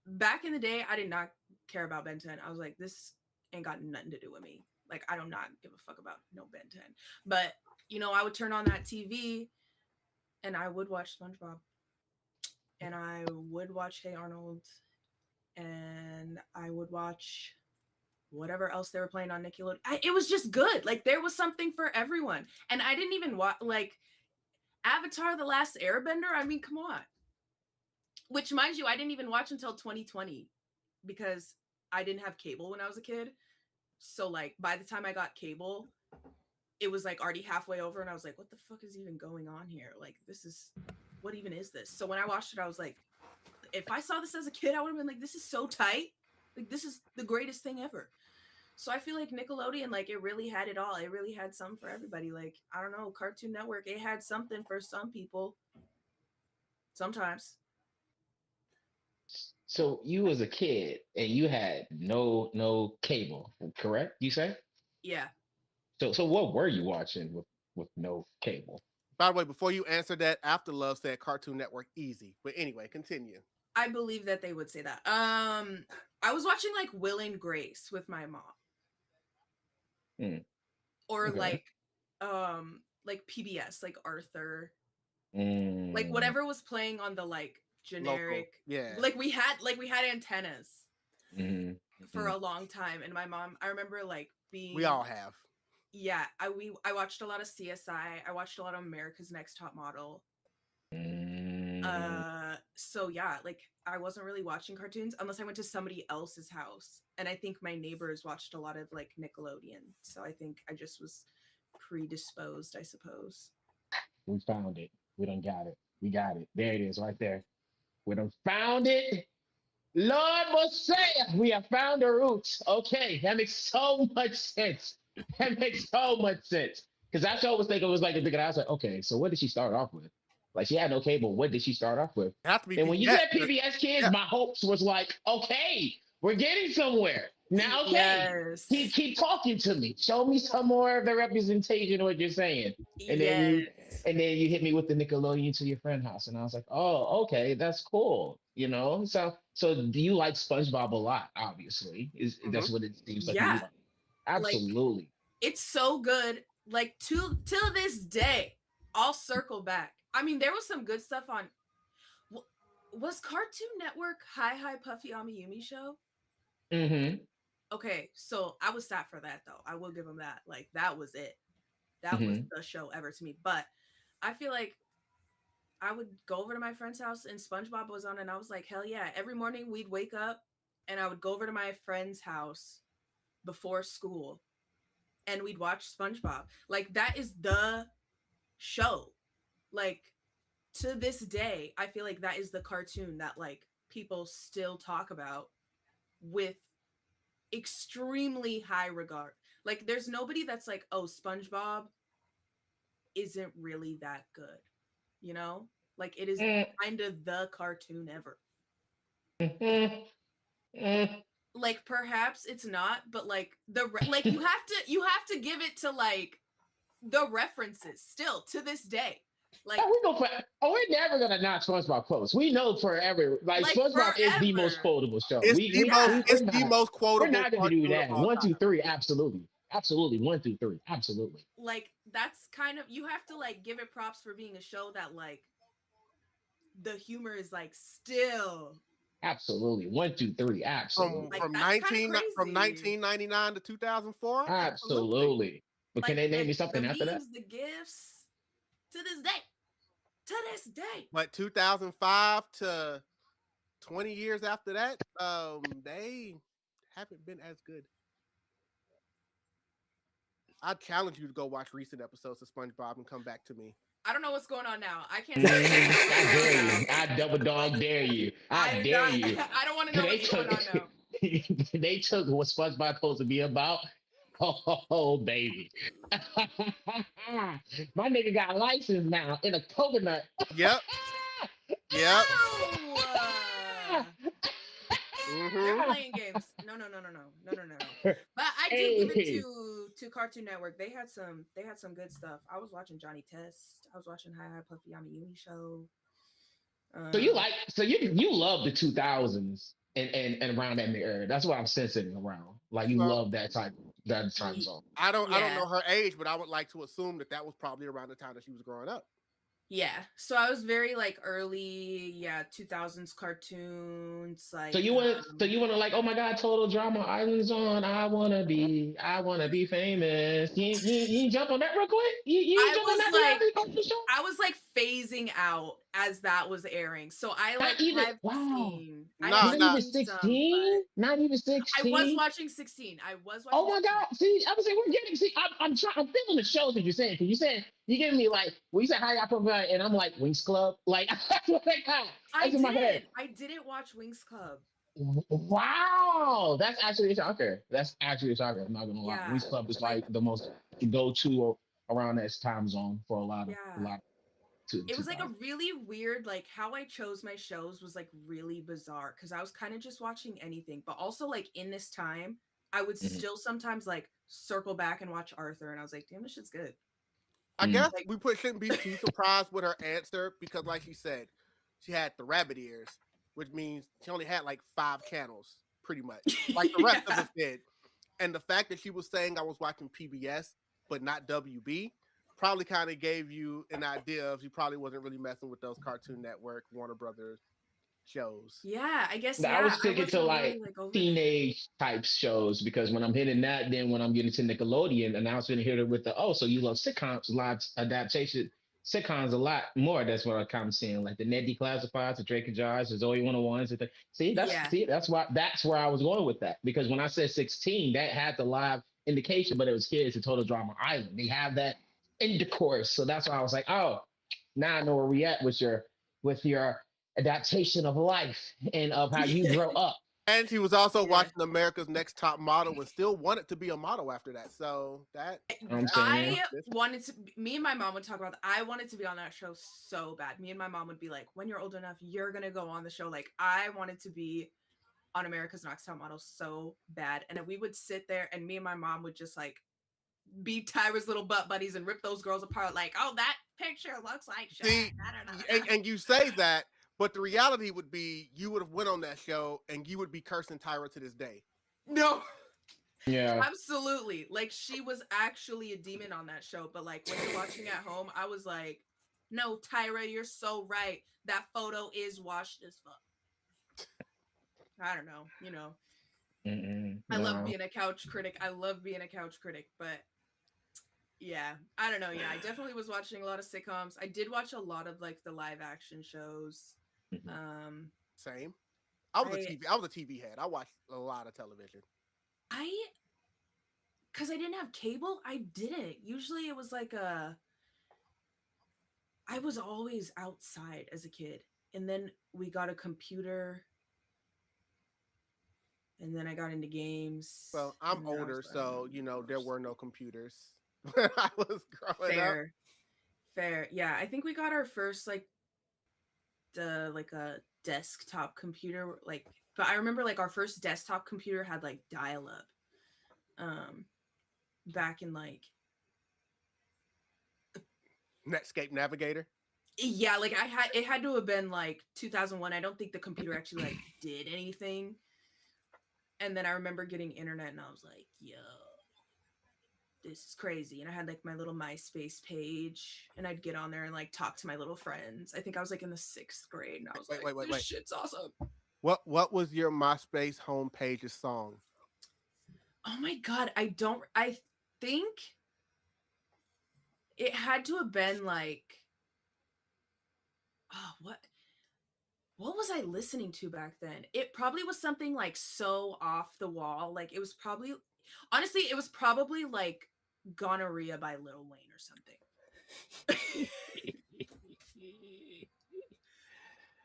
Back in the day, I did not care about Ben 10. I was like, this ain't got nothing to do with me. Like, I do not give a fuck about no Ben 10. But, you know, I would turn on that TV and I would watch SpongeBob. And I would watch Hey Arnold. And I would watch whatever else they were playing on Nickelodeon. It was just good. Like, there was something for everyone. And I didn't even watch, like, Avatar The Last Airbender. I mean, come on. Which, mind you, I didn't even watch until 2020 because I didn't have cable when I was a kid. So, like, by the time I got cable, it was, like, already halfway over. And I was like, what the fuck is even going on here? Like, what even is this? So when I watched it, I was like, if I saw this as a kid, I would have been like, this is so tight. Like, this is the greatest thing ever. So I feel like Nickelodeon, like, it really had it all. It really had something for everybody. Like, I don't know, Cartoon Network, it had something for some people. Sometimes. So you was a kid and you had no cable, correct? You say? Yeah. So what were you watching with no cable? By the way, before you answer that, Afterlove said Cartoon Network easy. But anyway, continue. I believe that they would say that. I was watching like Will and Grace with my mom. Or Okay. like PBS, like Arthur. Like whatever was playing on the like generic. Local. Yeah. Like we had antennas Mm-hmm. for a long time. And my mom, I remember like being, we all have. Yeah. I watched a lot of CSI. I watched a lot of America's Next Top Model. So yeah, like I wasn't really watching cartoons unless I went to somebody else's house. And I think my neighbors watched a lot of like Nickelodeon. So I think I just was predisposed, I suppose. We found it. We done got it. We got it. There it is right there. We done found it. Lord Messiah, we have found the roots. Okay, that makes so much sense. That makes so much sense. Because that's what I was thinking. It was like, I was like, okay, so what did she start off with? Like, she had no cable. What did she start off with? It have to be and PBS. When you said PBS Kids, my hopes was like, okay, we're getting somewhere. Now, okay, Yes. keep talking to me. Show me some more of the representation of what you're saying. And then you hit me with the Nickelodeon to your friend house, and I was like, oh, okay, that's cool. You know, so do you like SpongeBob a lot? Obviously, that's what it seems like. Yeah, absolutely. Like, it's so good. Like till this day, I'll circle back. I mean, there was some good stuff on. Was Cartoon Network Hi Puffy Amiyumi show? Mm-hmm. Okay, so I was sad for that though. I will give them that. Like that was it. That was the show ever to me. But I feel like I would go over to my friend's house and SpongeBob was on, and I was like, hell yeah! Every morning we'd wake up, and I would go over to my friend's house before school, and we'd watch SpongeBob. Like that is the show. Like to this day, I feel like that is the cartoon that like people still talk about with extremely high regard. Like there's nobody that's like, oh, SpongeBob isn't really that good, you know? Like it is kind of the cartoon ever. Like perhaps it's not, but like like you have to give it to like the references still to this day. Like we're never gonna knock SpongeBob close. We know forever, like SpongeBob is the most quotable show. It's the most quotable. We're not gonna do that. 1, 2, 3, absolutely. 1 through 3, absolutely. Like that's kind of, you have to like give it props for being a show that like the humor is like still absolutely 1, 2, 3, absolutely. From 1999 to 2004, absolutely. But like, can they name me something the after memes, that? The gifts to this day. But 2005 to 20 years after that, they haven't been as good. I challenge you to go watch recent episodes of SpongeBob and come back to me. I don't know what's going on now. I can't. I dare you. I double dog dare you. I dare you. I don't want to know what's going on now. They took what SpongeBob's supposed to be about Oh, baby. My nigga got a license now in a coconut. Yep. Yep. Ow! They're Mm-hmm. playing games. No. But I do give it Hey. to Cartoon Network. They had some good stuff. I was watching Johnny Test. I was watching Hi Hi Puffy Yumi show. So you love the 2000s and around that era. That's what I'm sensing around. Like you So love that time zone. I don't Yeah. know her age, but I would like to assume that was probably around the time that she was growing up. Yeah. So I was very like early, 2000s cartoons, So like you want to like, oh my God, Total Drama Islands on. I wanna be famous. You jump on that real quick. You I jump on was that like reality culture show. I was like phasing out as that was airing. So I like Not even have wow. seen Nah, Not even nah. some, but 16. Not even I was 16. watching 16. I was Oh watching my 16. God! See, I was saying we're getting. See, I'm trying. I'm feeling the shows that you're saying. Because you're saying you giving me like when you said how y'all provide, and I'm like Wings Club. Like that's what I got. I That's in my head. didn't. I didn't watch Wings Club. Wow, that's actually a shocker. That's actually a shocker. I'm not gonna lie. Yeah. Wings Club is Like like the most go-to around this time zone for a yeah. lot to It was like a 2000. really weird, like how I chose my shows was like really bizarre because I was kind of just watching anything, but also like in this time, I would Mhm. still sometimes like circle back and watch Arthur, and I was like, damn, this shit's good. I Mm. guess Like, shouldn't be too surprised with her answer because, like she said, she had the rabbit ears, which means she only had like 5 channels, pretty much, like the rest of yeah, us did. And the fact that she was saying I was watching PBS but not WB probably kind of gave you an idea of she probably wasn't really messing with those Cartoon Network, Warner Brothers shows. yeah, I guess, I was I sticking to wasn't really like like over that. teenage type shows because when I'm hitting that, then when I'm getting to Nickelodeon, and I was going to hit it with the so you love sitcoms, live adaptation sitcoms a lot more. That's what I'm kind of seeing, like the Ned Declassifieds, the Drake and Josh, the Zoe 101s. Yeah, That's where I was going with that because when I said 16, that had the live indication, but it was kids in Total Drama Island. They have that intercourse, so that's why I was like, oh, now I know where we at with your adaptation of life and of how you grow up. And she was also yeah. watching America's Next Top Model and still wanted to be a model after that. So that I'm I saying, wanted to. Me and my mom would talk about that. I wanted to be on that show so bad. Me and my mom would be like, "When you're old enough, you're gonna go on the show." Like, I wanted to be on America's Next Top Model so bad, and then we would sit there, and me and my mom would just like be Tyra's little butt buddies and rip those girls apart. Like, oh, that picture looks like shit. see, I don't know. and you say that, but the reality would be you would have went on that show and you would be cursing Tyra to this day. No, yeah, absolutely. Like, she was actually a demon on that show. But like when you're watching at home, I was like, no, Tyra, you're so right. That photo is washed as fuck. I don't know. I love no. being a couch critic. But yeah, I don't know. Yeah, I definitely was watching a lot of sitcoms. I did watch a lot of like the live action shows. Mhm. Same. I was I a TV head. I watched a lot of television. I because I didn't have cable, I didn't. Usually it was like I was always outside as a kid. And then we got a computer. And then I got into games. Well, I'm And then I was older, like, so there were no computers when I was growing up. fair. Yeah, I think we got our first like a desktop computer, like, but I remember like our first desktop computer had like dial up. Back in like Netscape Navigator. yeah, like it had to have been like 2001. I don't think the computer actually like did anything. And then I remember getting internet and I was like, yo, this is crazy. And I had like my little MySpace page and I'd get on there and like talk to my little friends. I think I was like in the 6th grade and I was this shit's awesome. What was your MySpace homepage's song? Oh my God. I think it had to have been like, oh, what was I listening to back then? It probably was something like so off the wall. Like it was probably, honestly, it was probably like Gonorrhea by Lil Wayne or something.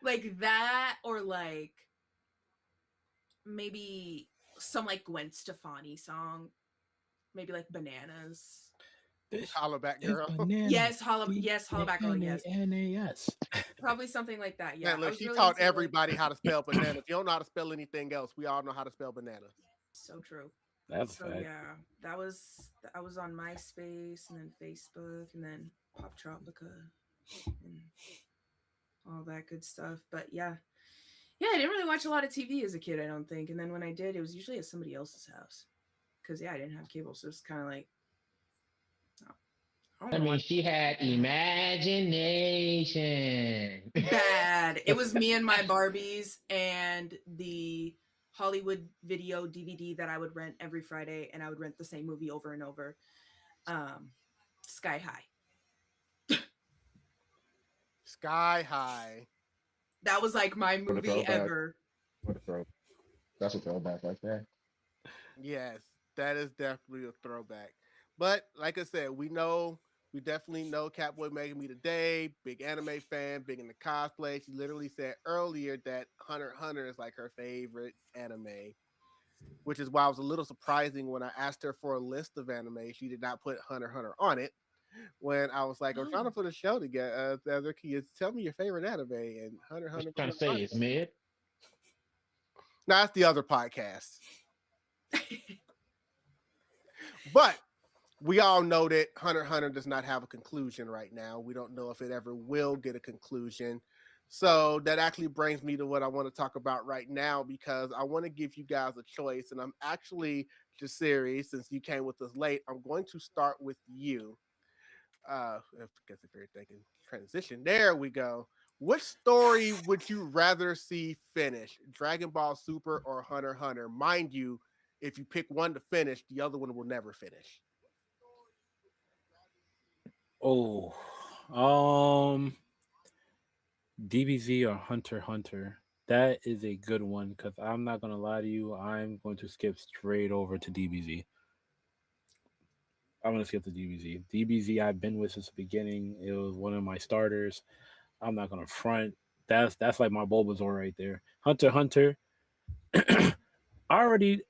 Like that, or like maybe some like Gwen Stefani song. maybe like bananas. Hollaback girl. Yes, hollaback girl. Yes, Bananas. probably something like that. Yeah, Man, I look, was she really taught into, like- everybody how to spell banana. If you don't know how to spell anything else, we all know how to spell banana. So true. That's a So fact. yeah, I was on MySpace and then Facebook and then Pop Tropica and all that good stuff. But yeah, I didn't really watch a lot of TV as a kid, I don't think. And then when I did, it was usually at somebody else's house because I didn't have cable, so it's kind of like, oh, I I don't mean, watch she had imagination. bad. It was me and my Barbies and the Hollywood video DVD that I would rent every Friday, and I would rent the same movie over and over. Sky High. Sky High. That was like my What a movie throwback. ever. What a throw. That's a throwback right there. Yes, that is definitely a throwback. But like I said, we definitely know Catboymegumi today. Big anime fan, big into cosplay. She literally said earlier that Hunter x Hunter is like her favorite anime, which is why it was a little surprising when I asked her for a list of anime. She did not put Hunter x Hunter on it. When I was like, I'm trying to put a show together. Can you tell me your favorite anime? And Hunter x What Hunter. you trying to say is mid. No, that's the other podcast. But we all know that Hunter x Hunter does not have a conclusion right now. We don't know if it ever will get a conclusion. So that actually brings me to what I want to talk about right now, because I want to give you guys a choice. And I'm actually, just series, since you came with us late, I'm going to start with you. I guess if you're thinking transition, there we go. Which story would you rather see finish? Dragon Ball Super or Hunter x Hunter? Mind you, if you pick one to finish, the other one will never finish. Oh, DBZ or Hunter x Hunter. That is a good one because I'm not gonna lie to you. I'm going to skip straight over to DBZ. I'm gonna skip to DBZ. DBZ I've been with since the beginning. It was one of my starters. I'm not gonna front. That's like my Bulbasaur right there. Hunter x Hunter. I already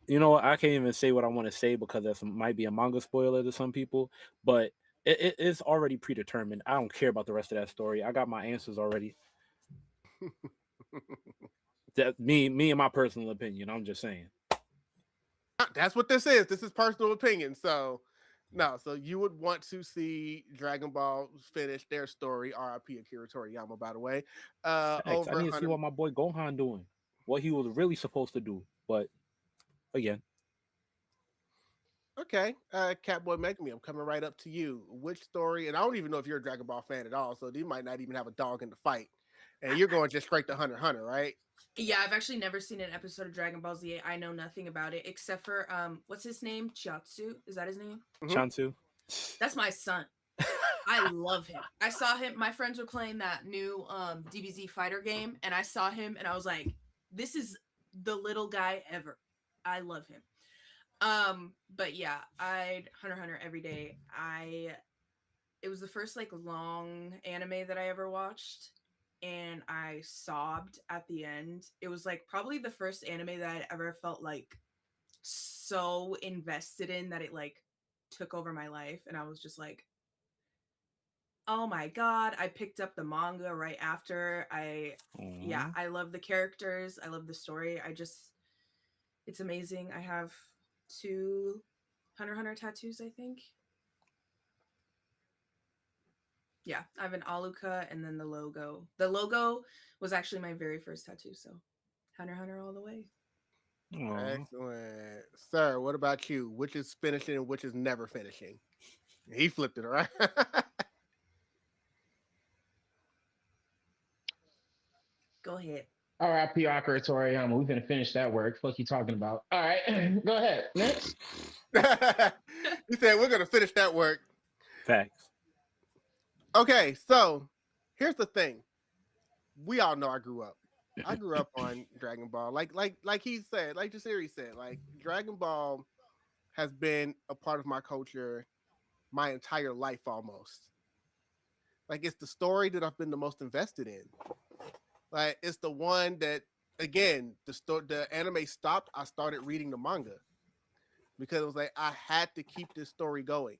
you know what? I can't even say what I want to say because that might be a manga spoiler to some people, but it's already predetermined. I don't care about the rest of that story. I got my answers already. That me and my personal opinion. I'm just saying. That's what this is. This is personal opinion. So, no. So you would want to see Dragon Ball finish their story. R.I.P. Akira Toriyama, by the way. Facts. I Over need to see 100. what my boy Gohan doing. What he was really supposed to do. But again, Okay, Catboymegumi, I'm coming right up to you. Which story? And I don't even know if you're a Dragon Ball fan at all, so you might not even have a dog in the fight. And you're going just straight to Hunter x Hunter, right? Yeah, I've actually never seen an episode of Dragon Ball Z. I know nothing about it except for what's his name? Chiatsu? Is that his name? Mhm. Shansu. That's my son. I love him. I saw him. My friends were playing that new DBZ fighter game, and I saw him, and I was like, "This is the little guy ever." I love him. But yeah, I'd Hunter x Hunter every day. It was the first like long anime that I ever watched, and I sobbed at the end. It was like probably the first anime that I ever felt like so invested in that it like took over my life, and I was just like, oh my god. I picked up the manga right after. Yeah, I love the characters, I love the story. It's amazing. I have 2 Hunter x Hunter tattoos, I think. Yeah, I have an Aluka and then the logo. The logo was actually my very first tattoo, so Hunter x Hunter all the way. Excellent. Sir, what about you? Which is finishing and which is never finishing? He flipped it around. Go ahead. R.I.P. Akira Toriyama. We're gonna finish that work. What you talking about? All right, go ahead. Next. He said, we're going to finish that work. Facts. Okay, so here's the thing. We all know I grew up. I grew up on Dragon Ball. Like he said, like the series said, like Dragon Ball has been a part of my culture my entire life almost. Like it's the story that I've been the most invested in. Like it's the one that, again, the anime stopped. I started reading the manga. because it was like I had to keep this story going.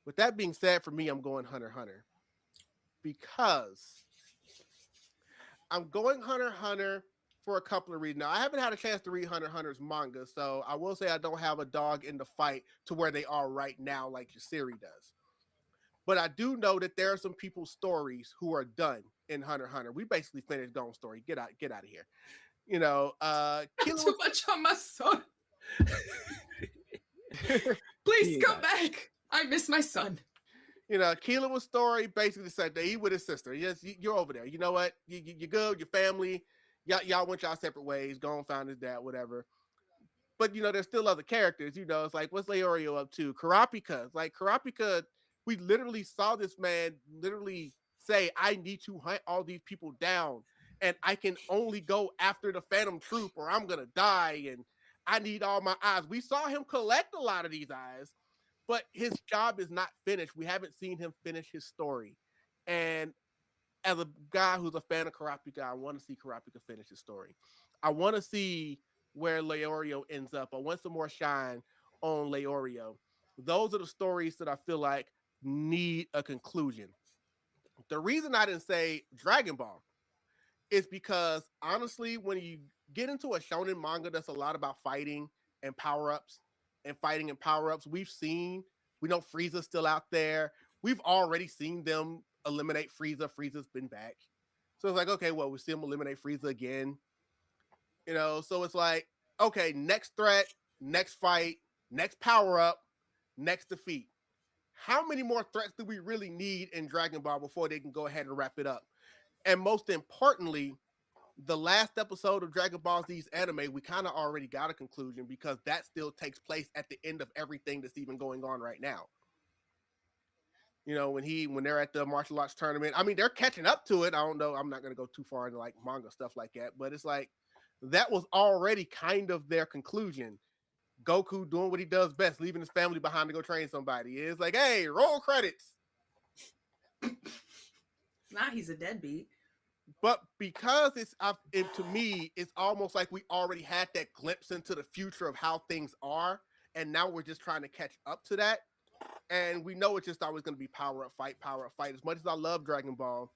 With that being said, for me, I'm going Hunter x Hunter because I'm going Hunter x Hunter for a couple of reasons. Now, I haven't had a chance to read Hunter x Hunter's manga, so I will say I don't have a dog in the fight to where they are right now, like Yasiri does. But I do know that there are some people's stories who are done in Hunter x Hunter. We basically finished Gon's story. Get out of here. You know, Not too much on my son. Please come back. I miss my son. You know, Keelan's story basically said that he with his sister. Yes, you're over there. You know what? You're good. Your family. Y'all went y'all separate ways. Go and find his dad, whatever. But, you know, there's still other characters. You know, it's like, what's Leorio up to? Karapika. Like, Karapika, we literally saw this man literally say, I need to hunt all these people down. And I can only go after the Phantom Troop or I'm going to die. And I need all my eyes. We saw him collect a lot of these eyes, but his job is not finished. We haven't seen him finish his story. And as a guy who's a fan of Karapika, I want to see Karapika finish his story. I want to see where Leorio ends up. I want some more shine on Leorio. Those are the stories that I feel like need a conclusion. The reason I didn't say Dragon Ball is because, honestly, when you get into a shonen manga that's a lot about fighting and power-ups, we know Frieza's still out there. We've already seen them eliminate Frieza. Frieza's been back. So it's like, okay, well, we see him eliminate Frieza again. You know, so it's like, okay, next threat, next fight, next power-up, next defeat. How many more threats do we really need in Dragon Ball before they can go ahead and wrap it up? And most importantly, the last episode of Dragon Ball Z's anime, we kind of already got a conclusion because that still takes place at the end of everything that's even going on right now. You know, when they're at the martial arts tournament, I mean, they're catching up to it. I don't know. I'm not going to go too far into like manga stuff like that, but it's like that was already kind of their conclusion. Goku doing what he does best, leaving his family behind to go train somebody. It's like, hey, roll credits. Now he's a deadbeat. But because to me, it's almost like we already had that glimpse into the future of how things are, and now we're just trying to catch up to that. And we know it's just always going to be power up, fight. As much as I love Dragon Ball,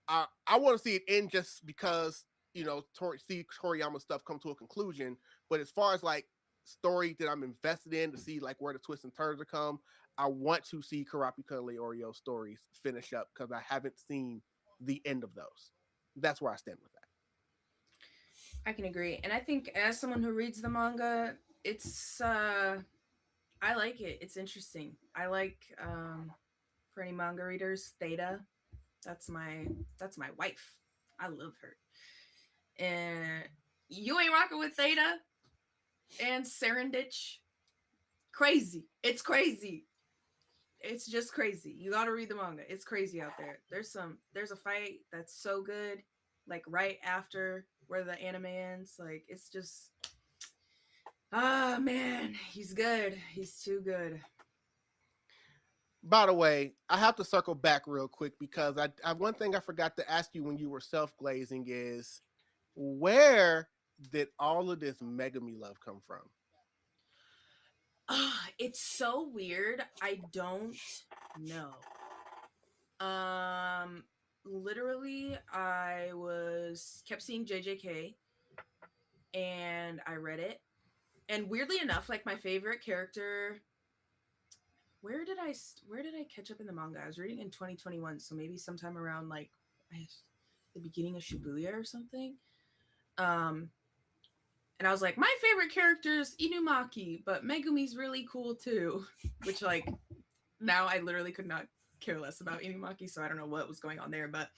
I want to see it end just because, you know, see Toriyama stuff come to a conclusion. But as far as like story that I'm invested in to see like where the twists and turns are come, I want to see Karapika and Leorio stories finish up because I haven't seen the end of those. That's where I stand with that. I can agree. And I think as someone who reads the manga, it's I like it. It's interesting. I like for any manga readers, Theta. That's my wife. I love her. And you ain't rocking with Theta and Serenditch. Crazy. It's crazy. It's just crazy. You gotta read the manga. It's crazy out there. There's a fight that's so good, like right after where the anime ends. Like it's just man, he's good. He's too good. By the way, I have to circle back real quick because I one thing I forgot to ask you when you were self-glazing is where did all of this Megumi love come from? It's so weird. I don't know. Literally, I kept seeing JJK, and I read it. And weirdly enough, like my favorite character, where did I catch up in the manga? I was reading in 2021, so maybe sometime around like the beginning of Shibuya or something. And I was like, my favorite character is Inumaki, but Megumi's really cool too. Which like now I literally could not care less about Inumaki, so I don't know what was going on there, but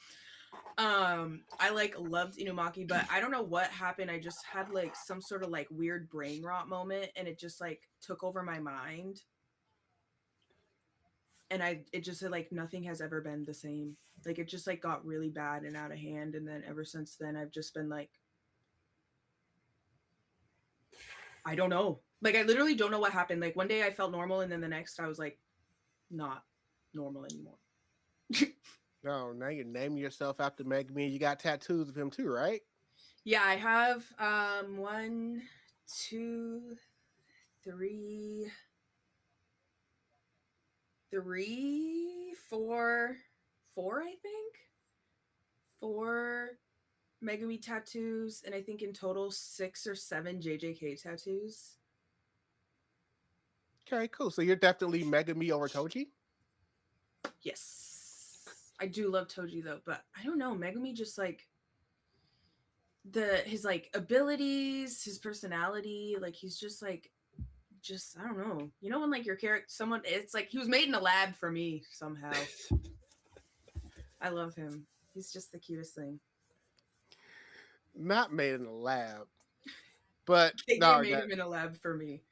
I like loved Inumaki, but I don't know what happened. I just had like some sort of like weird brain rot moment, and it just like took over my mind, and it just said like nothing has ever been the same. Like it just like got really bad and out of hand, and then ever since then I've just been like, I don't know. Like I literally don't know what happened. Like one day I felt normal, and then the next I was like not normal anymore. No, now you're naming yourself after Megumi. You got tattoos of him too, right? Yeah, I have 1, 2, three, four, I think. 4 Megumi tattoos, and I think in total 6 or 7 JJK tattoos. Okay, cool. So you're definitely Megumi over Toji? Yes. I do love Toji though, but I don't know, Megumi just like his like abilities, his personality, like he's just like I don't know. You know when like your character someone it's like he was made in a lab for me somehow. I love him. He's just the cutest thing. Not made in a lab. But They no, made him in a lab for me.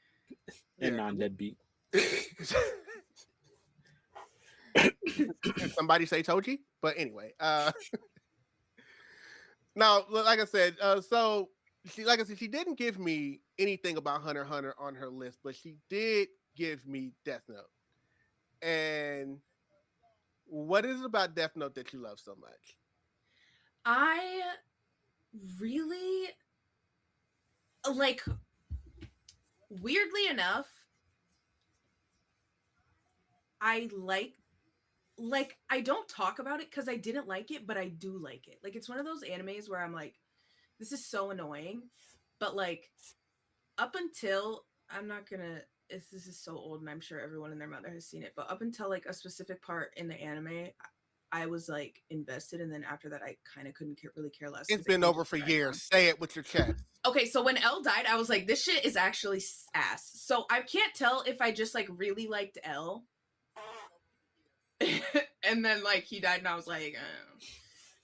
And non-deadbeat. Somebody say Toji? But anyway, now, like I said, so she didn't give me anything about Hunter x Hunter on her list, but she did give me Death Note. And what is it about Death Note that you love so much? I really like, weirdly enough, I like I don't talk about it because I didn't like it, but I do like it. Like it's one of those animes where I'm like, this is so annoying, but like up until this is so old and I'm sure everyone and their mother has seen it, but up until like a specific part in the anime, I was like invested, and then after that I kind of couldn't really care less. It's been over for years. Say it with your chest. Okay, so when L died, I was like, this shit is actually ass. So I can't tell if I just like really liked L. And then like he died and I was like,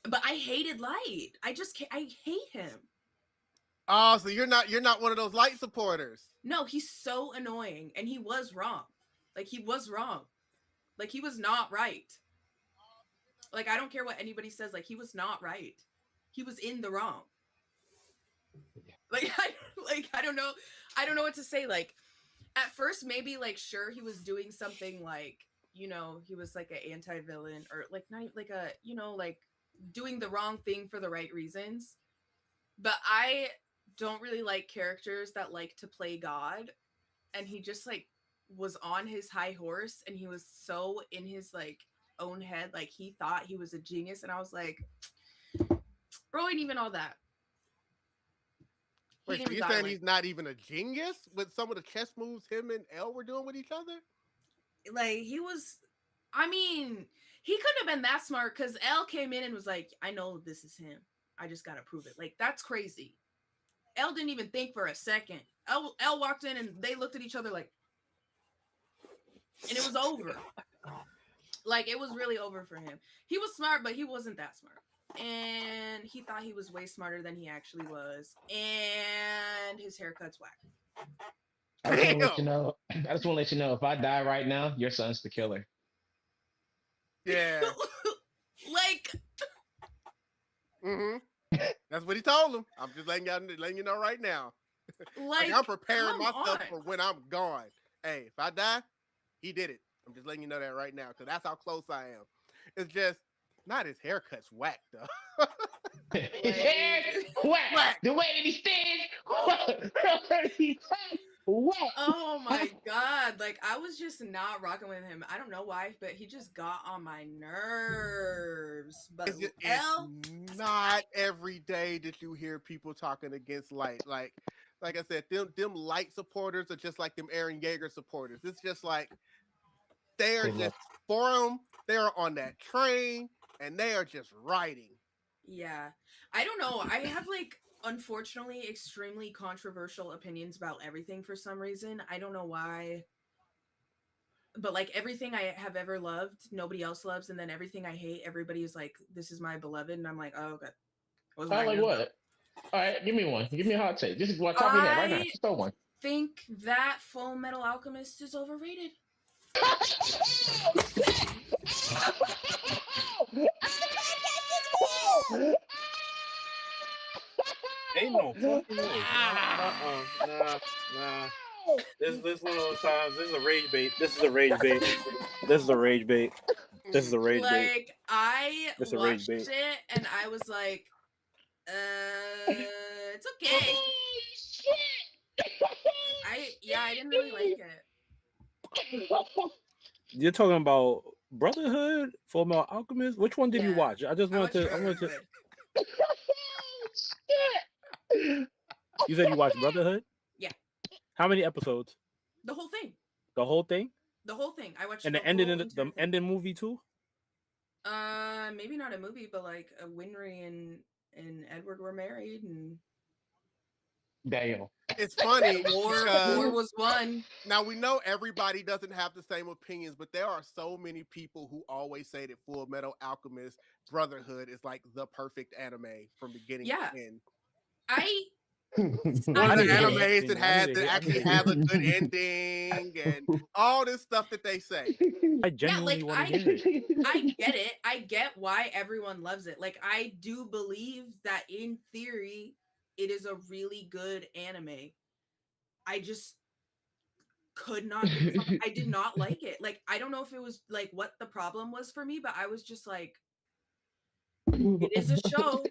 but I hated Light. I hate him. Oh, so you're not one of those Light supporters. No, he's so annoying, and he was wrong. Like he was wrong. Like he was not right. Like I don't care what anybody says. Like he was not right. He was in the wrong. Like I don't know. I don't know what to say. Like at first, maybe like sure he was doing something like, you know, he was like an anti-villain, or like not like a, you know, like doing the wrong thing for the right reasons. But I don't really like characters that like to play God, and he just like was on his high horse, and he was so in his like own head, like he thought he was a genius, and I was like, bro, ain't even all that. Wait, so you're saying he's not even a genius with some of the chess moves him and L were doing with each other? Like he was, I mean, he couldn't have been that smart, because L came in and was like, I know this is him, I just gotta prove it. Like that's crazy. L didn't even think for a second. L walked in and they looked at each other like, and it was over. Like it was really over for him. He was smart, but he wasn't that smart. And he thought he was way smarter than he actually was. And his haircut's whack. I just want to let you know. I just want to let you know, if I die right now, your son's the killer. Yeah. Like. Mm-hmm. That's what he told him. I'm just letting you know right now. Like I'm preparing myself for when I'm gone. Hey, if I die, he did it. I'm just letting you know that right now, because that's how close I am. It's just not his haircut's whack though. His hair whack. The way that he stands. Whack. Oh my god! Like I was just not rocking with him. I don't know why, but he just got on my nerves. But it's not every day that you hear people talking against Light. Like I said, them Light supporters are just like them Eren Yeager supporters. It's just like they are just for him. They are on that train and they are just riding. Yeah, I don't know. I have like, unfortunately, extremely controversial opinions about everything for some reason. I don't know why. But like everything I have ever loved, nobody else loves, and then everything I hate, everybody is like, "This is my beloved," and I'm like, "Oh, okay." I like what? All right, give me one. Give me a hot take. This is what top of your head right now. Just throw one. Think that Full Metal Alchemist is overrated. Ain't no fucking way. Nah. This one of those times. This is a rage bait. This is a rage bait. Like I watched it and I was like, it's okay. I didn't really like it. You're talking about Brotherhood, Full Metal Alchemist. Which one did you Yeah. watch? I just wanted to. I wanted to. Brotherhood. You said you watched Brotherhood. Yeah. How many episodes? The whole thing. The whole thing. The whole thing. I watched. And the whole ending, entire the thing. ending movie too. Maybe not a movie, but like Winry and Edward were married, and Damn. It's funny. war was won. Now we know everybody doesn't have the same opinions, but there are so many people who always say that Full Metal Alchemist Brotherhood is like the perfect anime from beginning to end. One of the get animes that actually have a good ending and all this stuff that they say. I genuinely want to hear it. I get it. I get why everyone loves it. Like, I do believe that in theory, it is a really good anime. I just could not. I did not like it. Like, I don't know if it was like what the problem was for me, but I was just like, it is a show.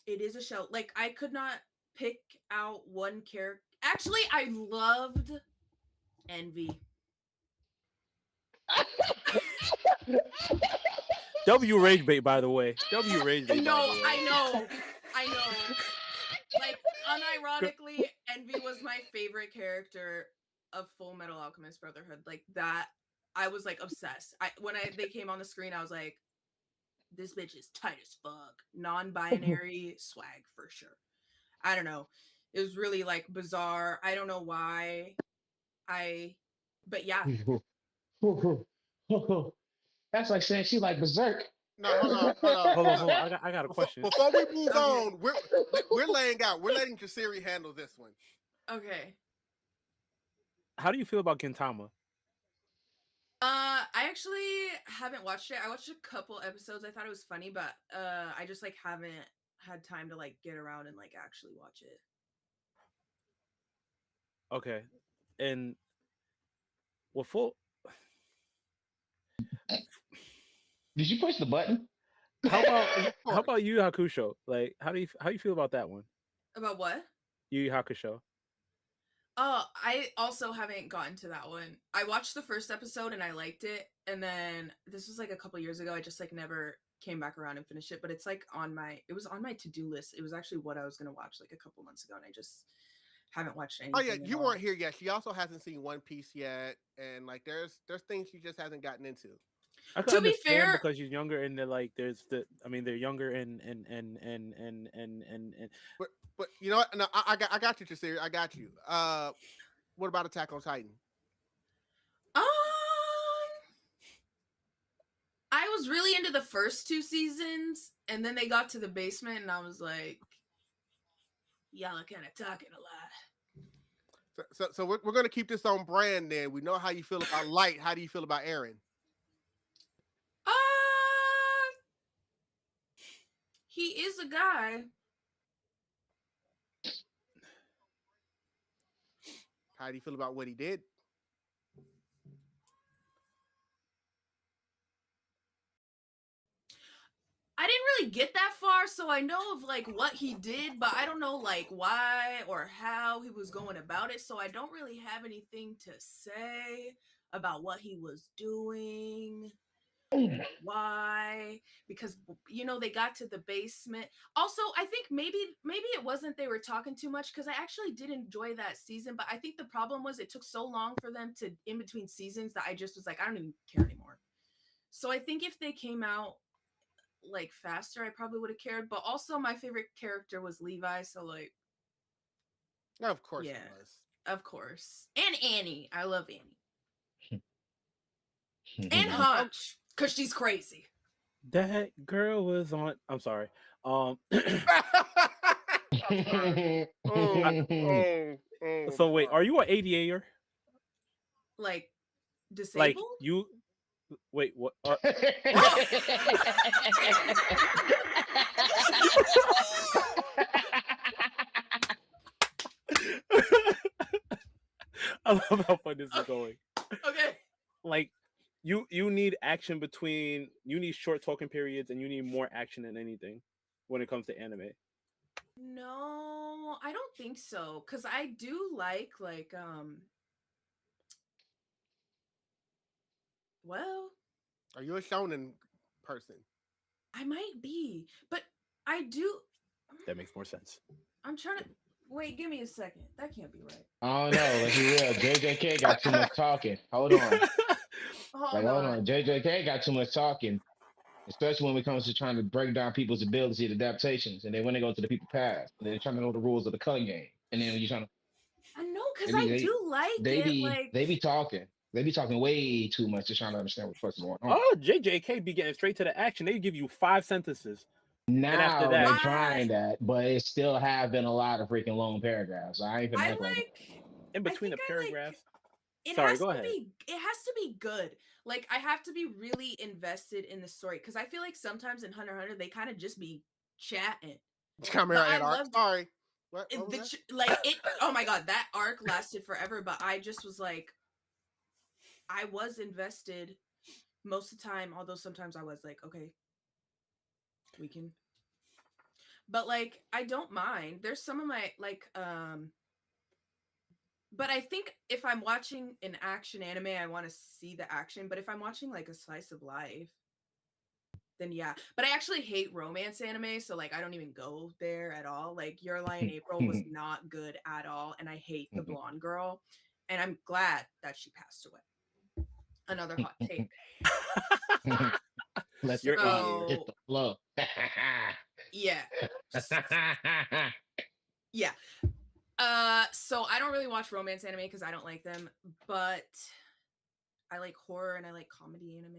It is a show. Like, I could not pick out one character. Actually, I loved Envy. W rage bait, by the way. W rage bait. No, I know. Like, unironically, Envy was my favorite character of Full Metal Alchemist Brotherhood. Like, that, I was like obsessed. When they came on the screen, I was like, this bitch is tight as fuck. Non-binary swag for sure. I don't know. It was really like bizarre. I don't know why. But yeah. That's like saying she like berserk. No, hold on. I got a question. Before we move on, we're laying out. We're letting Jasiri handle this one. Okay. How do you feel about Gintama? I actually haven't watched it. I watched a couple episodes. I thought it was funny, but I just like haven't had time to like get around and like actually watch it. Okay. And well, Did you push the button? How about Yu Yu Hakusho? Like, how you feel about that one? About what? Yu Yu Hakusho. Oh, I also haven't gotten to that one. I watched the first episode and I liked it, and then this was like a couple years ago. I just like never came back around and finished it, but it's like it was on my to-do list. It was actually what I was gonna watch like a couple months ago, and I just haven't watched anything. Oh yeah, you weren't here yet. She also hasn't seen One Piece yet, and like there's things she just hasn't gotten into. To be fair, because she's younger and they're like they're younger and but you know what? No, I got you, Jasiri. I got you. What about Attack on Titan? I was really into the first 2 seasons, and then they got to the basement, and I was like, y'all are kind of talking a lot. So we're gonna keep this on brand. Then we know how you feel about Light. How do you feel about Eren? He is a guy. How do you feel about what he did? I didn't really get that far, so I know of like what he did, but I don't know like why or how he was going about it. So I don't really have anything to say about what he was doing. Why? Because they got to the basement. Also, I think maybe it wasn't they were talking too much, because I actually did enjoy that season, but I think the problem was it took so long for them to in between seasons that I just was like, I don't even care anymore. So I think if they came out like faster, I probably would have cared. But also my favorite character was Levi, so like, of course, yeah, it was. Of course. And Annie. I love Annie. And Hunch, because she's crazy. That girl was on. I'm sorry. So wait, are you an ADAer? Like disabled? Like you? Wait, what? I love how fun this is going. Okay. Like you need action you need short talking periods, and you need more action than anything when it comes to anime. No, I don't think so. Cause I do like well, Are you a shonen person? I might be, but I do. That makes more sense. I'm trying to wait. Give me a second. That can't be right. I don't know. Let's be real. JJK got too much talking. Hold on. Hold Hold on. on. JJK got too much talking, especially when it comes to trying to break down people's ability and adaptations. And then when they go to the people past, and they're trying to know the rules of the card game. And then you're trying to I know, cause they be I do like it. Like they be talking. They be talking way too much to trying to understand what the fuck's going on. Oh, JJK be getting straight to the action. They give you 5 sentences. And after Now that, they're trying that, but it still have been a lot of freaking long paragraphs. I ain't gonna I act like like. in I between the think I like. paragraphs. It Sorry, has go to ahead. be. It has to be good. Like I have to be really invested in the story because I feel like sometimes in Hunter x Hunter they kind of just be chatting. Come here, But I Ed Arc. loved Sorry. What was that? like it. Oh my god, that arc lasted forever. But I just was like, I was invested most of the time. Although sometimes I was like, okay, we can. But like, I don't mind. There's some of my like, but I think if I'm watching an action anime, I want to see the action. But if I'm watching like a slice of life, then yeah. But I actually hate romance anime, so like I don't even go there at all. Like Your Lie in April was not good at all, and I hate the blonde girl. And I'm glad that she passed away. Another hot take. Let You're the hit So the flow. yeah, yeah. So I don't really watch romance anime because I don't like them, but I like horror and I like comedy anime.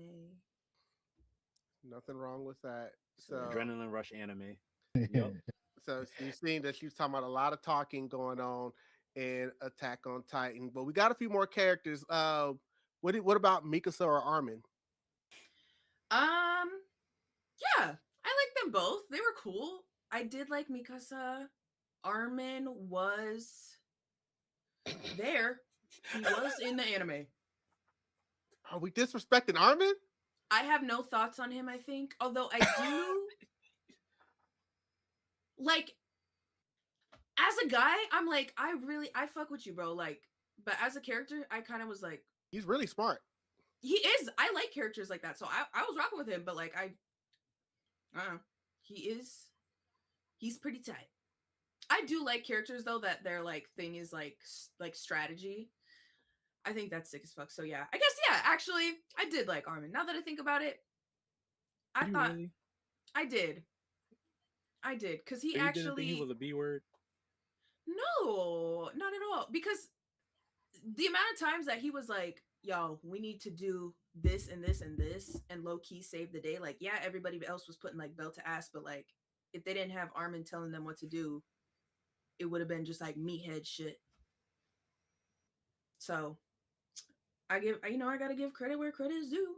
Nothing wrong with that. So, Adrenaline rush anime. Yep. so you've seen that she's talking about a lot of talking going on in Attack on Titan, but we got a few more characters. What about Mikasa or Armin? Yeah, I like them both. They were cool. I did like Mikasa. Armin was there. He was in the anime. Are we disrespecting Armin? I have no thoughts on him, I think. Although I do like as a guy, I'm like, I fuck with you, bro. Like, but as a character, I kind of was like, He's really smart. he is. I like characters like that. So I was rocking with him, but like he's pretty tight. I do like characters though that their like thing is like strategy. I think that's sick as fuck. So yeah, I guess yeah. Actually, I did like Armin. Now that I think about it, I You thought really? I did. I did because he So you actually didn't think he was a B word? no, not at all. Because the amount of times that he was like, "Yo, we need to do this and this and this," and low key save the day. Like, yeah, everybody else was putting like belt to ass, but like, if they didn't have Armin telling them what to do, it would have been just like meathead shit. So I gotta give credit where credit is due.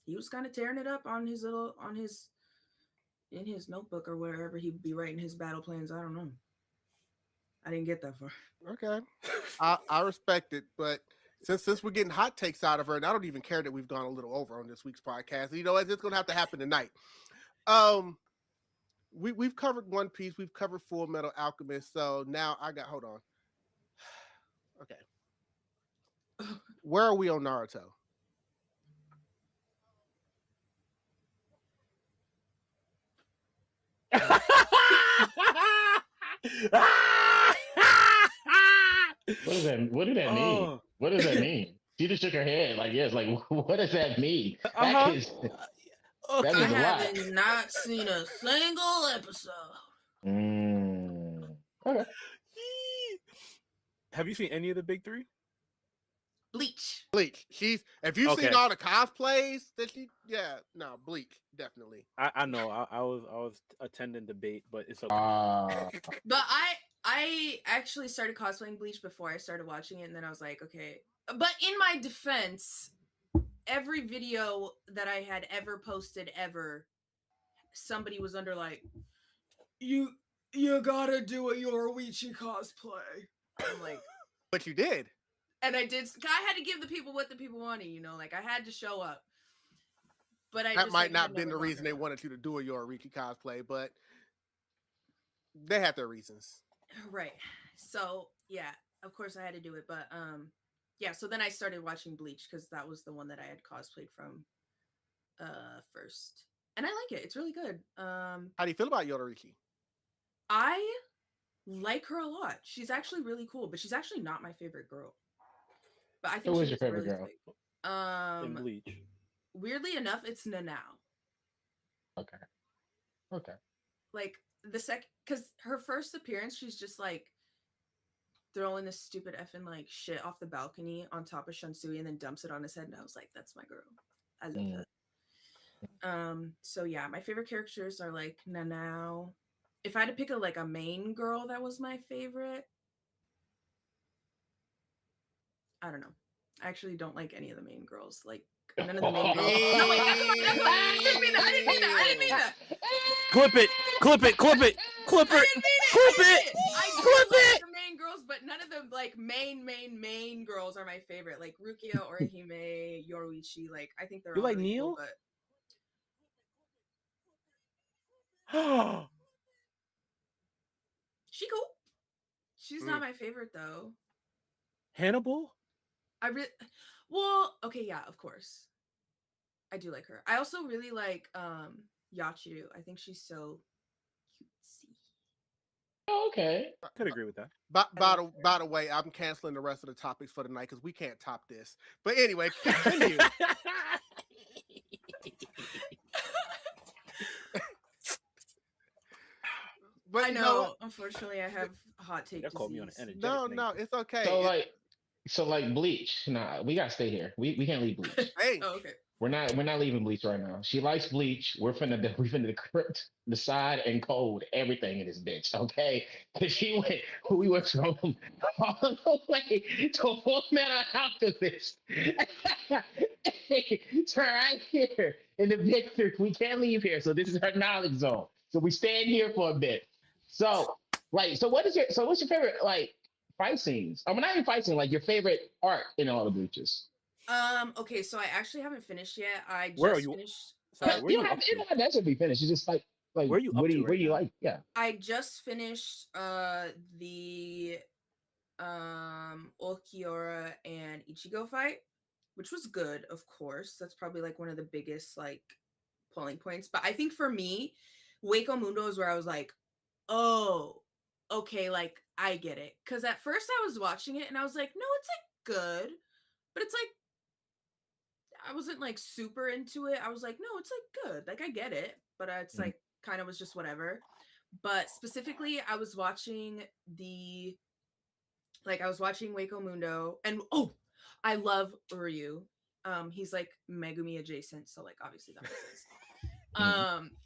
He was kind of tearing it up on his in his notebook or wherever he'd be writing his battle plans. I don't know. I didn't get that far. Okay, I respect it, but since we're getting hot takes out of her, and I don't even care that we've gone a little over on this week's podcast. You know, it's gonna have to happen tonight. We've covered One Piece, we've covered Full Metal Alchemist, so now hold on. Okay, where are we on Naruto? What does that? What did that mean? Oh. What does that mean? She just shook her head like yes. Like what does that mean? Uh-huh. That is. Okay. That I means a lot. haven't not seen a single episode. Okay. Have you seen any of the big three? Bleach. Bleach. If you've Okay. seen all the cosplays that Bleach definitely. I know. I was attending debate, but it's okay. But I actually started cosplaying Bleach before I started watching it, and then I was like, okay. But in my defense, every video that I had ever posted somebody was under like, you gotta do a Yoruichi cosplay. I'm like, But you did. and I did. I had to give the people what the people wanted, like I had to show up. But That might not have been the reason they wanted you to do a Yoruichi cosplay, but They had their reasons. Right. So yeah, of course I had to do it, but yeah. So then I started watching Bleach because that was the one that I had cosplayed from first, and I like it. It's really good. How do you feel about Yodoriki? I like her a lot. She's actually really cool, but she's actually not my favorite girl. But I think Who she is your was favorite really girl? sick. In Bleach. Weirdly enough, it's Nanao. Okay. Okay. Like the because her first appearance, she's just like throwing this stupid effing like shit off the balcony on top of Shunsui and then dumps it on his head, and I was like, that's my girl. I love that. So yeah, my favorite characters are like Nanao. If I had to pick a main girl that was my favorite, I don't know. I actually don't like any of the main girls. Like none of the main girls. No, wait, that's what I didn't mean that. I didn't mean that. Clip it. Clip it. Clip it. Clip I it. didn't mean it. Clip it. I do Clip like it. the main girls, but none of the like main girls are my favorite. Like Rukia, Orihime, Yoruichi. Like I think they're You all like really Neil? cool, but she cool. She's not my favorite though. Hannibal? Well, okay, yeah, of course. I do like her. I also really like Yachiru. I think she's so cutesy. Oh, okay. Could agree with that. By the way, I'm canceling the rest of the topics for the night because we can't top this. But anyway, continue. But I know. Unfortunately, I have hot take That called me on disease. an energetic No, night. it's okay. So like Bleach. Nah, we gotta stay here. We can't leave Bleach. Hey, Oh, okay. We're not leaving Bleach right now. She likes Bleach. We finna decrypt, decide, and code everything in this bitch, okay? Because we went from all the way to Full Metal Alchemist. It's right here in the victor. We can't leave here. So this is her knowledge zone. So we stand here for a bit. So what's your favorite like fight scenes? I mean, not even fight scene, like your favorite art in all the Bleaches. Okay, so I actually haven't finished yet. I just Where are you? finished. Sorry, where You you don't up have, you to? don't have that should be finished. It's just like Where are you up what do to you right now? like? Yeah. I just finished the Okiura and Ichigo fight, which was good, of course. That's probably like one of the biggest like pulling points. But I think for me, Waco Mundo is where I was like, oh, okay, like I get it. Because at first I was watching it and I was like, no, it's like good, but it's like I wasn't like super into it. I was like, no, it's like good. Like I get it, but it's like kind of was just whatever. But specifically, I was watching Waco Mundo, and I love Uryu. He's like Megumi adjacent, so like obviously that makes sense.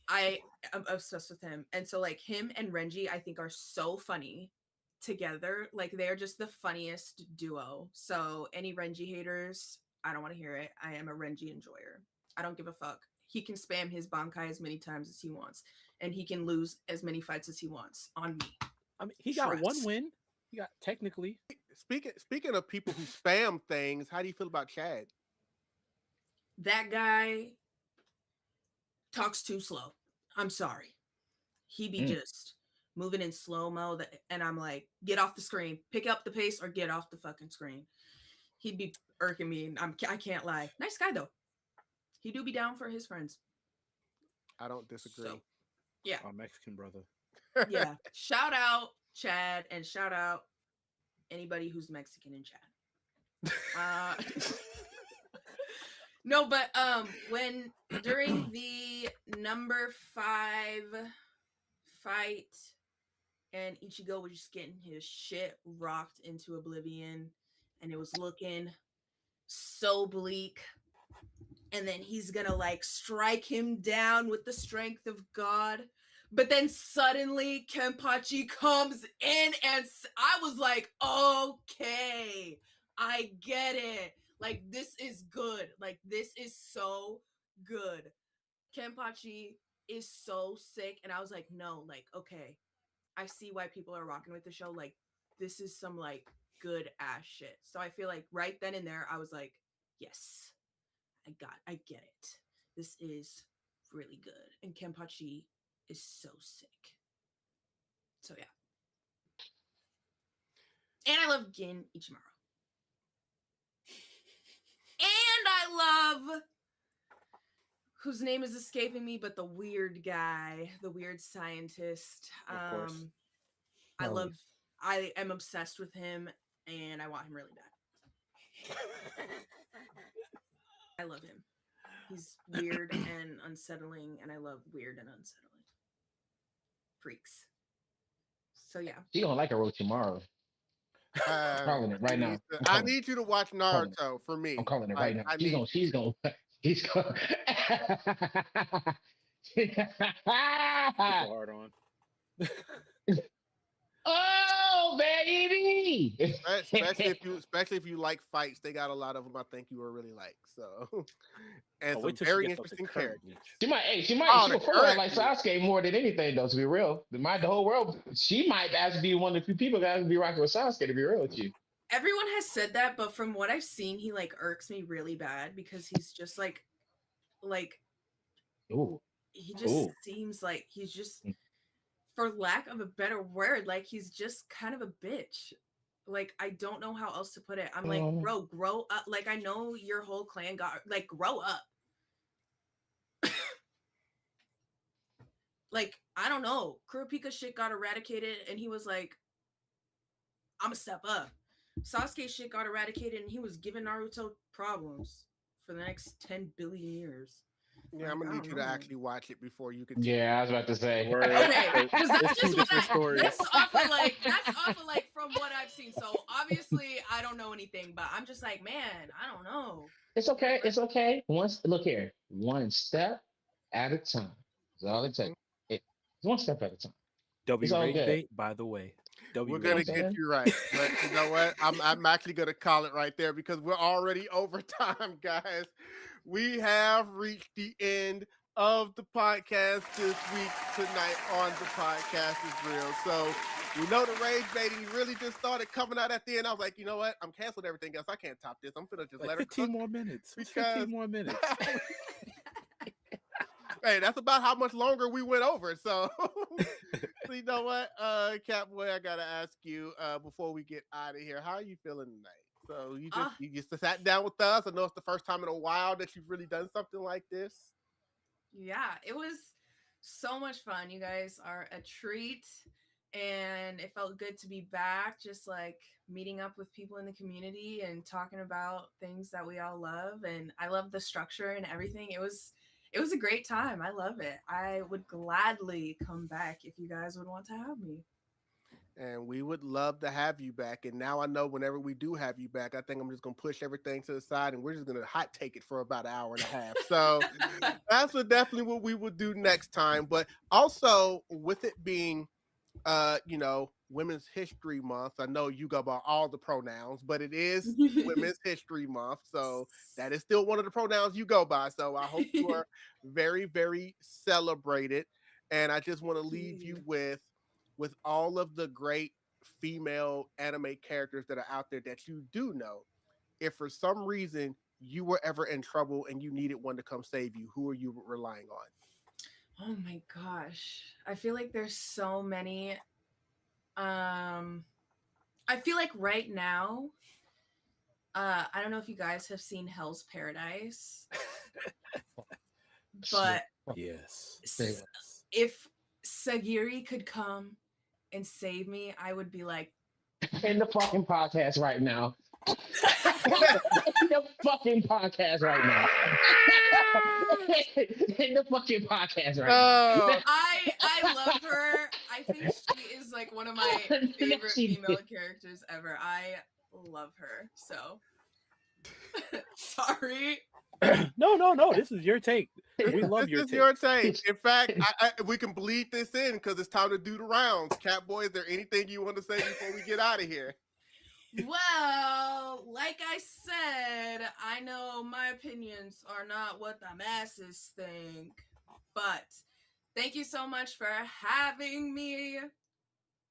I am obsessed with him, and so like him and Renji, I think are so funny together. Like they're just the funniest duo. So any Renji haters, I don't want to hear it. I am a Renji enjoyer. I don't give a fuck. He can spam his Bankai as many times as he wants, and he can lose as many fights as he wants on me. I mean, he got one win. He got technically. Speaking of people who spam things, how do you feel about Chad? That guy talks too slow. I'm sorry. He be just moving in slow-mo, and I'm like, get off the screen. Pick up the pace or get off the fucking screen. He'd be irking me, and I can't lie. Nice guy, though. He do be down for his friends. I don't disagree. So, yeah. Our Mexican brother. Yeah. Shout out Chad, and shout out anybody who's Mexican in Chad. No, but when during the number 5 fight and Ichigo was just getting his shit rocked into oblivion and it was looking so bleak, and then he's gonna like strike him down with the strength of God, but then suddenly Kenpachi comes in and I was like, okay, I get it. Like, this is good. Like, this is so good. Kenpachi is so sick. And I was like, no, like, okay. I see why people are rocking with the show. Like, this is some, like, good ass shit. So I feel like right then and there, I was like, yes, I get it. This is really good. And Kenpachi is so sick. So yeah. And I love Gin Ichimaru. And I love, whose name is escaping me, but the weird guy, the weird scientist. Of course. I am obsessed with him, and I want him really bad. I love him. He's weird and unsettling, and I love weird and unsettling freaks. So yeah. She gonna like Orochimaru. I'm calling it right now. I need you to watch Naruto for me. I'm calling it right now. She's gonna. Hard on. Oh, baby! especially if you like fights, they got a lot of them. I think you will really like. So, and some very interesting characters. She might like Sasuke more than anything, though. To be real, the whole world, she might actually be one of the few people that has to be rocking with Sasuke. To be real with you, everyone has said that, but from what I've seen, he like irks me really bad because he's just like, ooh, he just seems like he's just. For lack of a better word, like he's just kind of a bitch. Like I don't know how else to put it. I'm like, bro, grow up. Like I know your whole clan got like grow up. Like I don't know. Kurapika shit got eradicated, and he was like, "I'm a step up." Sasuke shit got eradicated, and he was giving Naruto problems for the next 10 billion years. Yeah, I'm gonna need you to actually watch it before you can. Yeah, I was about to say. Okay, because that's just what that's off of like from what I've seen. So obviously I don't know anything, but I'm just like, man, I don't know. It's okay. It's okay. Look here, one step at a time. That's all it takes. It's one step at a time. W by the way. We're gonna get you right, but you know what? I'm actually gonna call it right there because we're already over time, guys. We have reached the end of the podcast this week. Tonight on the podcast is real. So we know the rage baiting really just started coming out at the end. I was like, you know what? I'm canceling everything else. I can't top this. I'm gonna just let her 15 more minutes. 15 more minutes. Hey, that's about how much longer we went over. So, so you know what, Catboy, I gotta ask you before we get out of here, how are you feeling tonight? So you just sat down with us. I know it's the first time in a while that you've really done something like this. Yeah, it was so much fun. You guys are a treat, and it felt good to be back. Just like meeting up with people in the community and talking about things that we all love. And I love the structure and everything. It was a great time. I love it. I would gladly come back if you guys would want to have me. And we would love to have you back. And now I know whenever we do have you back, I think I'm just going to push everything to the side and we're just going to hot take it for about an hour and a half. So that's definitely what we will do next time. But also with it being, Women's History Month, I know you go about all the pronouns, but it is Women's History Month. So that is still one of the pronouns you go by. So I hope you are very, very celebrated. And I just want to leave you with all of the great female anime characters that are out there that you do know. If for some reason you were ever in trouble and you needed one to come save you, who are you relying on? Oh my gosh. I feel like there's so many. I feel like right now, I don't know if you guys have seen Hell's Paradise, but yes. If Sagiri could come and save me, I would be like in the fucking podcast right now. In the fucking podcast right now. In the fucking podcast right now. I love her. I think she is like one of my favorite female characters ever. I love her. So sorry. No. This is your take. We love your take. Your take. In fact, we can bleed this in because it's time to do the rounds. Catboy, is there anything you want to say before we get out of here? Well, like I said, I know my opinions are not what the masses think, but thank you so much for having me.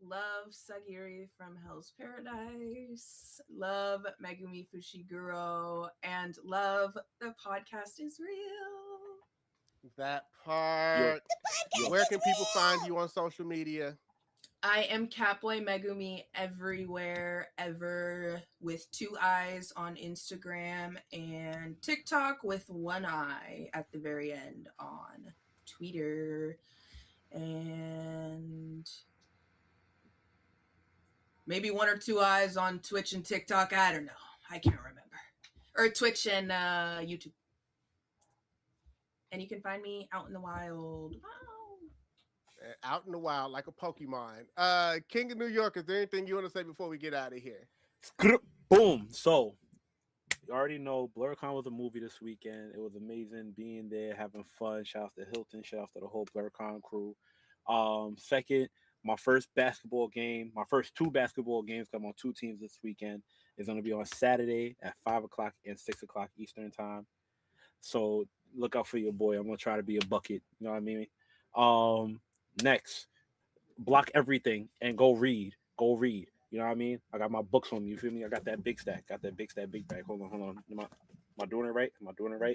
Love Sagiri from Hell's Paradise. Love Megumi Fushiguro. And love the podcast is real. That part. Where can people find you on social media? I am Catboymegumi everywhere, ever, with 2 eyes on Instagram and TikTok with 1 eye at the very end on Twitter. And maybe 1 or 2 eyes on Twitch and TikTok. I don't know. I can't remember. Or Twitch and YouTube. And you can find me out in the wild. Wow. Out in the wild like a Pokemon. King of New York, is there anything you want to say before we get out of here? Boom. So you already know Blerdcon was a movie this weekend. It was amazing being there, having fun. Shout out to Hilton, shout out to the whole Blerdcon crew. Second, my first 2 basketball games, I'm on 2 teams this weekend, is going to be on Saturday at 5 o'clock and 6 o'clock Eastern time. So look out for your boy. I'm going to try to be a bucket. You know what I mean? Next, block everything and go read. Go read. You know what I mean? I got my books on me. You feel me? I got that big stack. Big bag. Hold on. Am I doing it right?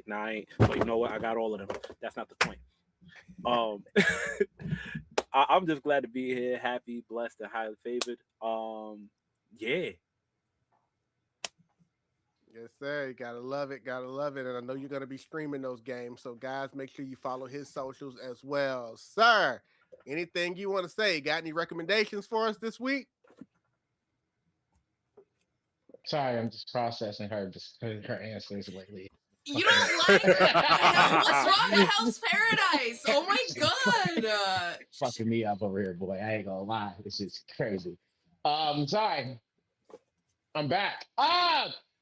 Nah, I ain't. But you know what? I got all of them. That's not the point. I'm just glad to be here. Happy, blessed, and highly favored. Yeah. Yes, sir. You gotta love it. And I know you're gonna be streaming those games. So guys, make sure you follow his socials as well. Sir, anything you want to say? Got any recommendations for us this week? Sorry, I'm just processing her answers lately. You don't like what's wrong with Hell's Paradise? Oh my god. Fucking me up over here, boy. I ain't gonna lie. This is crazy. Sorry. I'm back.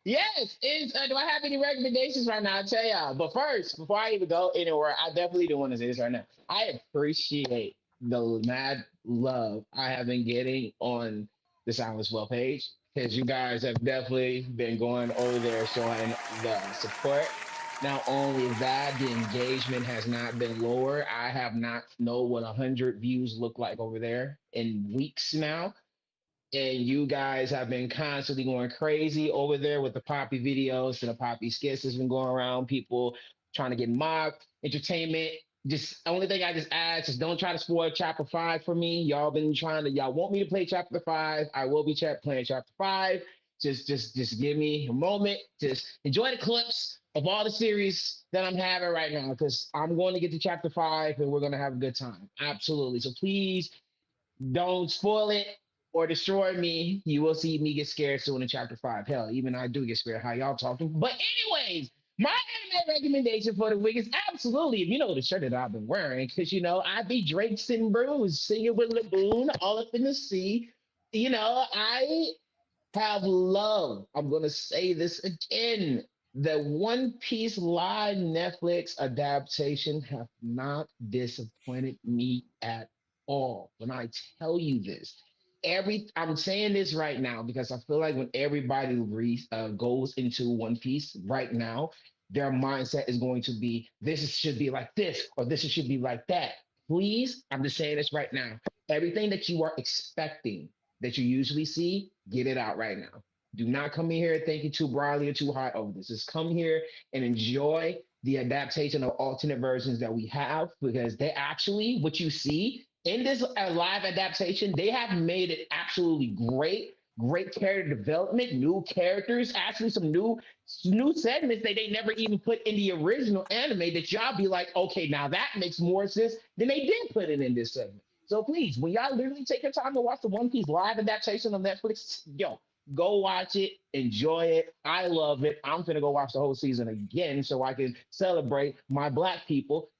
Yes. Do I have any recommendations right now? I'll tell y'all. But first, before I even go anywhere, I definitely do want to say this right now. I appreciate the mad love I have been getting on the Silence Well page, because you guys have definitely been going over there showing the support. Not only that, the engagement has not been lower. I have not know what 100 views look like over there in weeks now. And you guys have been constantly going crazy over there with the Poppy videos and the Poppy skits that's been going around. People trying to get mocked, entertainment. Just only thing I just ask is don't try to spoil Chapter 5 for me. Y'all want me to play Chapter 5. I will be playing Chapter 5. Just give me a moment. Just enjoy the clips of all the series that I'm having right now, because I'm going to get to Chapter 5 and we're going to have a good time. Absolutely. So please don't spoil it or destroy me. You will see me get scared soon in Chapter 5. Hell, even I do get scared how y'all talking. But anyways, my anime recommendation for the week is absolutely, if you know the shirt that I've been wearing, because, I be Drake's and Bruce singing with Laboon all up in the sea. I have love. I'm going to say this again. The One Piece live Netflix adaptation have not disappointed me at all. When I tell you this, I'm saying this right now because I feel like when everybody goes into One Piece right now, their mindset is going to be should be like this or this should be like that. Please, I'm just saying this right now. Everything that you are expecting that you usually see, get it out right now. Do not come in here thinking too broadly or too high over this. Just come here and enjoy the adaptation of alternate versions that we have, because they actually, what you see in this live adaptation, they have made it absolutely great. Great character development, new characters, actually some new segments that they never even put in the original anime that y'all be like, okay, now that makes more sense than they did put it in this segment. So please, when y'all literally take your time to watch the One Piece live adaptation on Netflix, go watch it, enjoy it. I love it. I'm gonna go watch the whole season again so I can celebrate my Black people,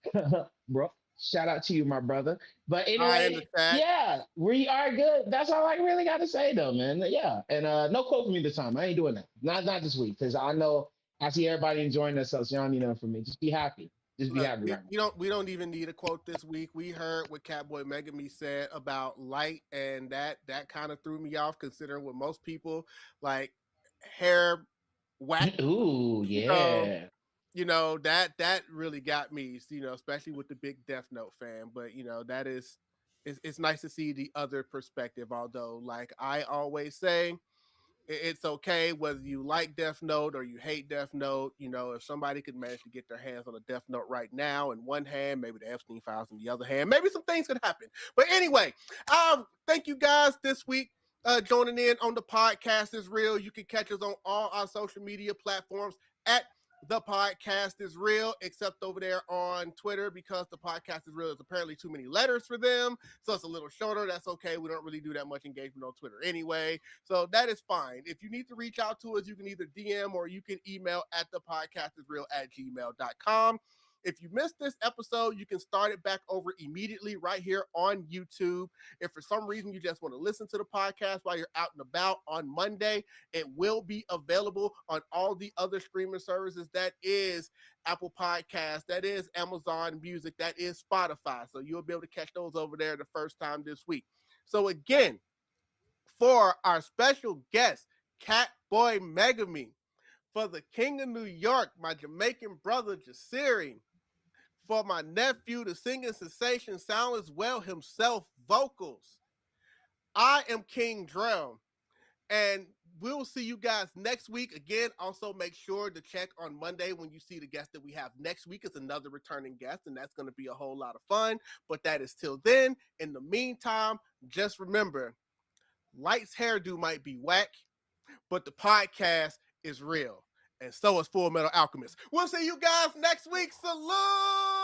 bro. Shout out to you, my brother. But anyway, yeah, we are good. That's all I really got to say, though, man. Yeah, and no quote from me this time. I ain't doing that. Not this week, because I know I see everybody enjoying themselves. So y'all need nothing from me. Just be happy. Just be happy. We don't even need a quote this week. We heard what Catboymegumi said about light, and that kind of threw me off, considering what most people like hair whack. Ooh, yeah. That really got me, especially with the big Death Note fan. But that it's nice to see the other perspective. Although, like I always say, It's okay whether you like Death Note or you hate Death Note. You know, if somebody could manage to get their hands on a Death Note right now in one hand, maybe the Epstein files in the other hand, maybe some things could happen. But anyway, thank you guys this week joining in on the Podcast is Real. You can catch us on all our social media platforms at The Podcast is Real, except over there on Twitter, because The Podcast is Real is apparently too many letters for them. So it's a little shorter. That's okay. We don't really do that much engagement on Twitter anyway. So that is fine. If you need to reach out to us, you can either DM or you can email at thepodcastisreal@gmail.com. If you missed this episode, you can start it back over immediately right here on YouTube. If for some reason you just want to listen to the podcast while you're out and about on Monday, it will be available on all the other streaming services. That is Apple Podcasts, that is Amazon Music, that is Spotify. So you'll be able to catch those over there the first time this week. So again, for our special guest, Catboymegumi, for the King of New York, my Jamaican brother Jasiri, for my nephew, the singing sensation, Soundless Well himself, vocals, I am King Drell, and we'll see you guys next week. Again, also make sure to check on Monday when you see the guest that we have next week is another returning guest, and that's going to be a whole lot of fun. But that is till then. In the meantime, just remember, Light's hairdo might be whack, but the podcast is real. And so is Full Metal Alchemist. We'll see you guys next week. Salute!